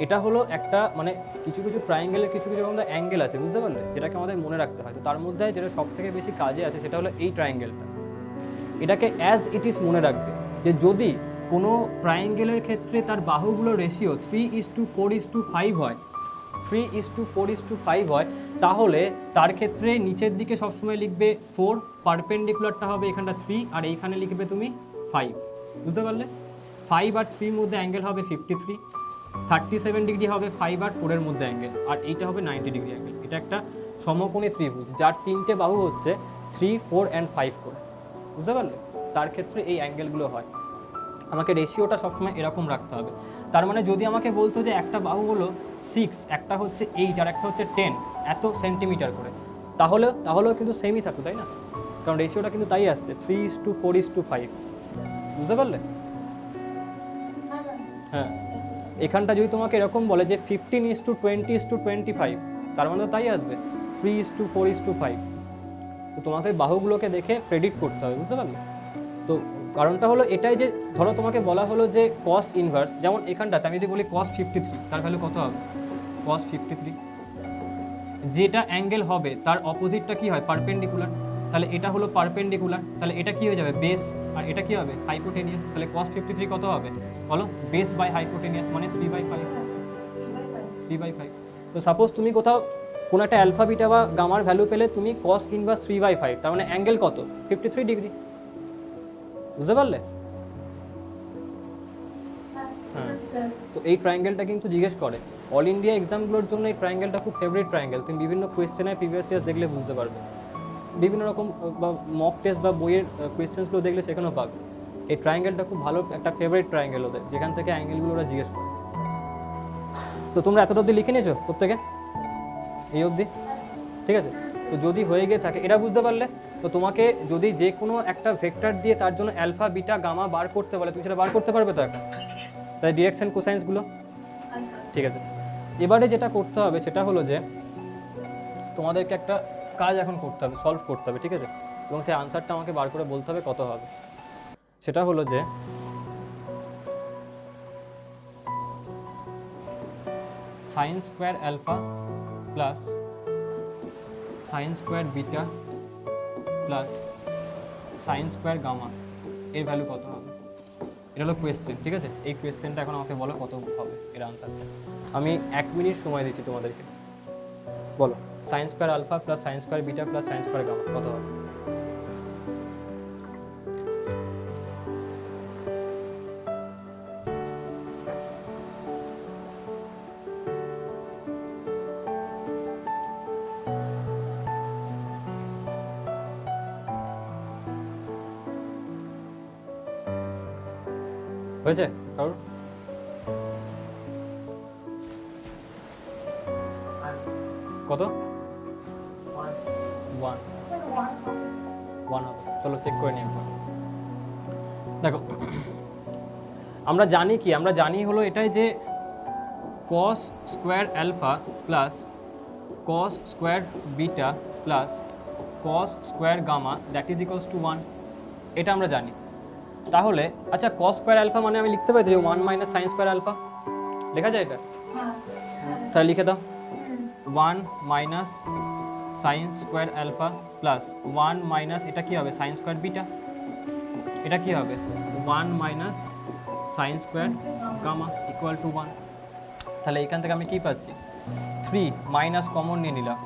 [SPEAKER 1] এটা হলো একটা মানে কিছু কিছু ট্রায়াঙ্গেলের কিছু কিছু আমাদের অ্যাঙ্গেল আছে, বুঝতে পারলে, যেটাকে আমাদের মনে রাখতে হয়। তো তার মধ্যে যেটা সব থেকে বেশি কাজে আছে সেটা হলো এই ট্রায়াঙ্গেলটা। এটাকে অ্যাজ ইট ইজ মনে রাখবে যে যদি কোনো ট্রায়াঙ্গেলের ক্ষেত্রে তার বাহুগুলোর রেশিও 3:4:5 হয়, 3:4:5 হয়, তাহলে তার ক্ষেত্রে নিচের দিকে সবসময় লিখবে 4, পারপেন্ডিকুলারটা হবে এখানটা 3, আর এইখানে লিখবে তুমি 5, বুঝতে পারলে? 5 আর 3 মধ্যে অ্যাঙ্গেল হবে 53, 37 ডিগ্রি হবে 5 আর 4 এর মধ্যে অ্যাঙ্গেল, আর এইটা হবে 90 ডিগ্রি অ্যাঙ্গেল। এটা একটা সমকোণী ত্রিভুজ যার তিনটে বাহু হচ্ছে 3, 4 অ্যান্ড 5 করে, বুঝতে পারলে? তার ক্ষেত্রে এই অ্যাঙ্গেলগুলো হয়। আমাকে রেশিওটা সবসময় এরকম রাখতে হবে। তার মানে যদি আমাকে বলতো যে একটা বাহু হলো 6, একটা হচ্ছে 8 আর একটা হচ্ছে 10 এত সেন্টিমিটার করে, তাহলেও কিন্তু সেমই থাকতো, তাই না? কারণ রেশিওটা কিন্তু তাই আসছে 3:4:5, বুঝতে পারলে? হ্যাঁ, এখানটা যদি তোমাকে এরকম বলে যে 15:20:25, তার মানে তো তাই আসবে 3:4:5। তো তোমাকে বাহুগুলোকে দেখে প্রেডিক্ট করতে হবে, বুঝতে পারলে? তো কারণটা হলো এটাই যে ধরো তোমাকে বলা হলো যে cos ইনভার্স, যেমন এখানটাতে আমি যদি বলি cos 53, তার ভ্যালু কত হবে cos 53, যেটা অ্যাঙ্গেল হবে তার অপোজিটটা কি হয় পারপেন্ডিকুলার, তাহলে এটা হলো পারপেন্ডিকুলার, তাহলে এটা কি হয়ে যাবে বেস, আর এটা কি হবে হাইপোটেনিয়াস, তাহলে cos 53 কত হবে বলো, বেস বাই হাইপোটেনিয়াস মানে 3/5। তো সাপোজ তুমি কোথাও কোনো একটা অ্যালফা বিটা বা গামার ভ্যালু পেলে তুমি cos ইনভার্স 3/5, তার মানে অ্যাঙ্গেল কত 53 ডিগ্রি, বুঝতে পারলে? হ্যাঁ, তো এই ট্রায়াঙ্গেলটা কিন্তু জিজ্ঞেস করে অল ইন্ডিয়া এক্সামগুলোর জন্য। এই ট্রায়াঙ্গেলটা খুব ফেভারিট ট্রায়াঙ্গেল, তুমি বিভিন্ন কোয়েশ্চেনে প্রিভিয়াস ইয়ার্স দেখলে বুঝতে পারবে। বিভিন্ন রকম বা মক টেস্ট বা বইয়ের কোয়েশ্চেন্সগুলো দেখলে সেখানেও পাবে। এই ট্রায়াঙ্গেলটা খুব ভালো একটা ফেভারিট ট্রায়াঙ্গেল ওদের, যেখান থেকে অ্যাঙ্গেলগুলো ওরা জিজ্ঞেস করে। তো তোমরা এতটা অবধি লিখে নিয়েছো প্রত্যেকে, এই অবধি? ঠিক আছে। তো যদি হয়ে গিয়ে থাকে, এটা বুঝতে পারলে, তো তোমাকে যদি যে কোনো একটা ভেক্টর দিয়ে তার জন্য অ্যালফা বিটা গামা বার করতে বলে, তুমি সেটা বার করতে পারবে তো এখন, তাই ডিরেকশন কোসাইন্সগুলো। ঠিক আছে। এবারে যেটা করতে হবে সেটা হলো যে তোমাদেরকে একটা কাজ এখন করতে হবে, সলভ করতে হবে, ঠিক আছে? এবং সেই আনসারটা আমাকে বার করে বলতে হবে কত হবে। সেটা হলো যে sine square alpha plus sine square beta plus sine square gamma এর ভ্যালু কত হবে? এটা হলো কোয়েশ্চেন, ঠিক আছে? এই কোয়েশ্চেনটা এখন আমাকে বলো কত হবে এর আনসারটা। আমি 1 মিনিট সময় দিচ্ছি তোমাদেরকে, বলো sine square alpha plus sine square beta plus sine square gamma কত হবে? হয়েছে কারোর? কত? 1 হবে। চলো চেক করে নিই একবার। দেখো, আমরা জানি কি, আমরা জানি হলো এটাই যে cos square alpha plus cos square beta plus cos square gamma that is equals to 1, এটা আমরা জানি। তাহলে আচ্ছা, cos স্কোয়ার অ্যালফা মানে আমি লিখতে পারি যে 1 মাইনাস সাইন স্কোয়ার অ্যালফা, লেখা যায় এটা? তাহলে লিখে দাও 1 minus sine square alpha plus 1 minus এটা কি হবে সাইন স্কোয়ার বিটা, এটা কি হবে 1 minus sine square gamma equal to 1। তাহলে এখান থেকে আমি কি পাচ্ছি 3 মাইনাস কমন নিয়ে নিলাম,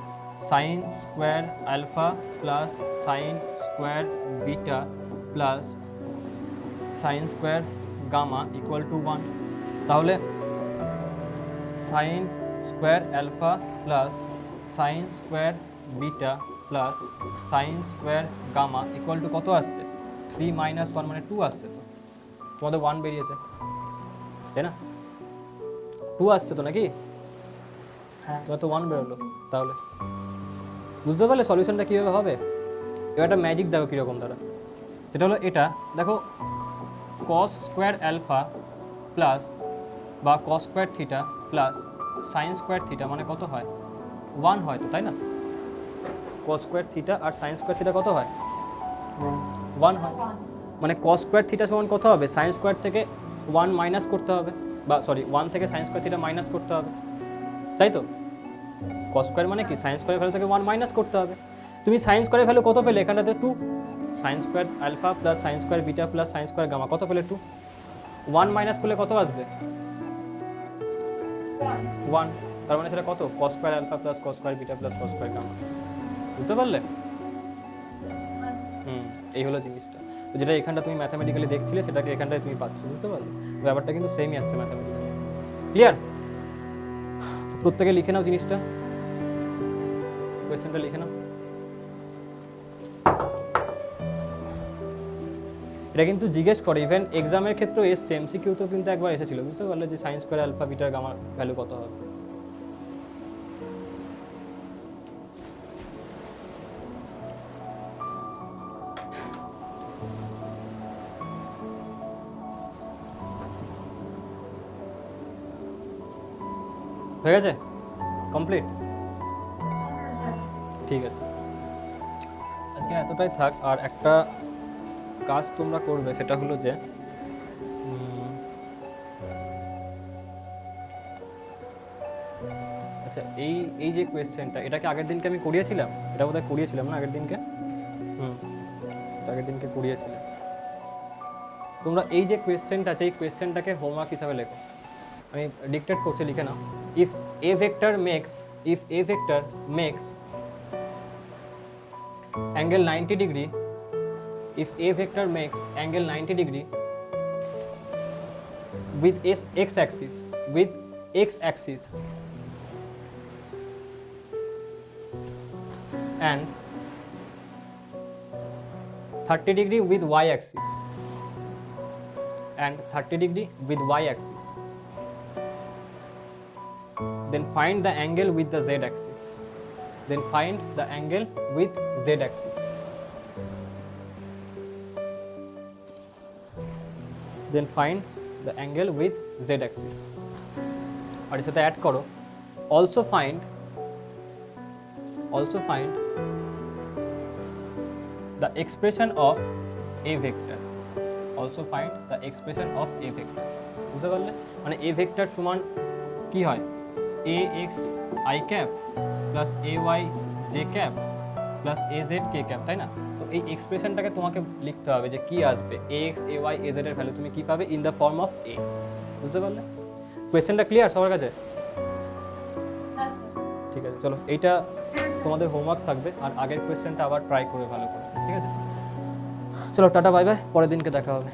[SPEAKER 1] sine square alpha plus sine square beta plus sine square gamma equal to 1। তাহলে sine square alpha plus sine square beta plus sine square gamma equal to কত আসছে? 3 মাইনাস 1 মানে 2 আসছে। তো তোমাদের 1 বেরিয়েছে, তাই না? 2 আসছে তো নাকি?
[SPEAKER 2] হ্যাঁ,
[SPEAKER 1] তোমার তো 1 বেরোলো। তাহলে বুঝতে পারলে সলিউশনটা কীভাবে হবে? এবার একটা ম্যাজিক দেখো কীরকম তারা, যেটা হলো এটা দেখো, cos স্কোয়ার অ্যালফা প্লাস বা cos square theta plus sine square theta মানে কত হয়? 1 হয় তো, তাই না? cos স্কোয়ার থিটা আর সাইন স্কোয়ার থিটা কত হয়? 1 হয়। মানে cos স্কোয়ার থিটা সমান কত হবে? সাইন স্কোয়ার থেকে 1 মাইনাস করতে হবে, বা সরি 1 থেকে সাইন স্কোয়ার থিটা মাইনাস করতে হবে, তাই তো? cos স্কোয়ার মানে কি সাইন স্কোয়ার ভ্যালু থেকে 1 মাইনাস করতে হবে। তুমি সাইন স্কোয়ারের ভ্যালু কত পেলে এখানটাতে? 2। Sine square alpha plus sine square beta plus sine square gamma কত পেলে? 2। 1 মাইনাস করলে কত আসবে? 1। তার মানে সেটা কত? cos square alpha plus cos square beta plus cos square gamma. বুঝতে পারলে? এই হলো জিনিসটা। তো যেটা এখানটা তুমি ম্যাথামেটিক্যালি দেখছিলে সেটাকে এখানটায় তুমি পাচ্ছ। বুঝতে পারলে? ব্যাপারটা কিন্তু সেমই আসছে ম্যাথামেটিক্যালি। ক্লিয়ার? তো প্রত্যেকে লিখে নাও জিনিসটা, কোয়েশ্চেনটা লিখে নাও। এটা কিন্তু জিজ্ঞেস করে, ইভেন এক্সামের ক্ষেত্রেও এসছে, এমসিকিউতেও কিন্তু একবার এসেছিল। বুঝতে পারলে যে সাইন স্কোয়ার আলফা বিটার গামার ভ্যালু কত হবে। হয়ে গেছে? কমপ্লিট? ঠিক আছে, আজকে এতটাই থাক। আর একটা কাজ তোমরা করবে, সেটা হলো যে আচ্ছা, এই যে কোয়েশ্চেনটা, এটাকে আগের দিনকে আমি করিয়েছিলাম, এটা বোধহয় করিয়েছিলাম না আগের দিনকে? আগের দিনকে করিয়েছিলাম। তোমরা এই যে কোয়েশ্চেনটা আছে, এই কোয়েশ্চেনটাকে হোমওয়ার্ক হিসাবে লেখো। আমি ডিকটেট করছি, লিখে নাও। If A vector makes angle 90 degree, if a vector makes angle 90 degree with x axis and 30 degree with y axis and 30 degree with y axis. Then find the angle with the z axis. Then find the angle with z axis. Then find the angle with z axis. আর এর সাথে add করো also find the expression of a vector. Also find the expression of a vector. বুঝতে পারলে? মানে a vector সমান কি হয়? ax I cap plus ay j cap plus az k cap, তাই না? তো এই এক্সপ্রেশনটাকে তোমাকে লিখতে হবে যে কি আসবে ax ay az এর ভ্যালু তুমি কি পাবে in the form of a। বুঝতে পারলে? কোয়েশ্চেনটা ক্লিয়ার সবার কাছে?
[SPEAKER 3] হ্যাঁ স্যার।
[SPEAKER 1] ঠিক আছে, চলো এইটা তোমাদের হোমওয়ার্ক থাকবে আর আগের কোয়েশ্চেনটা আবার ট্রাই করে ভালো করে, ঠিক আছে? চলো টাটা বাই বাই, পরের দিনকে দেখা হবে।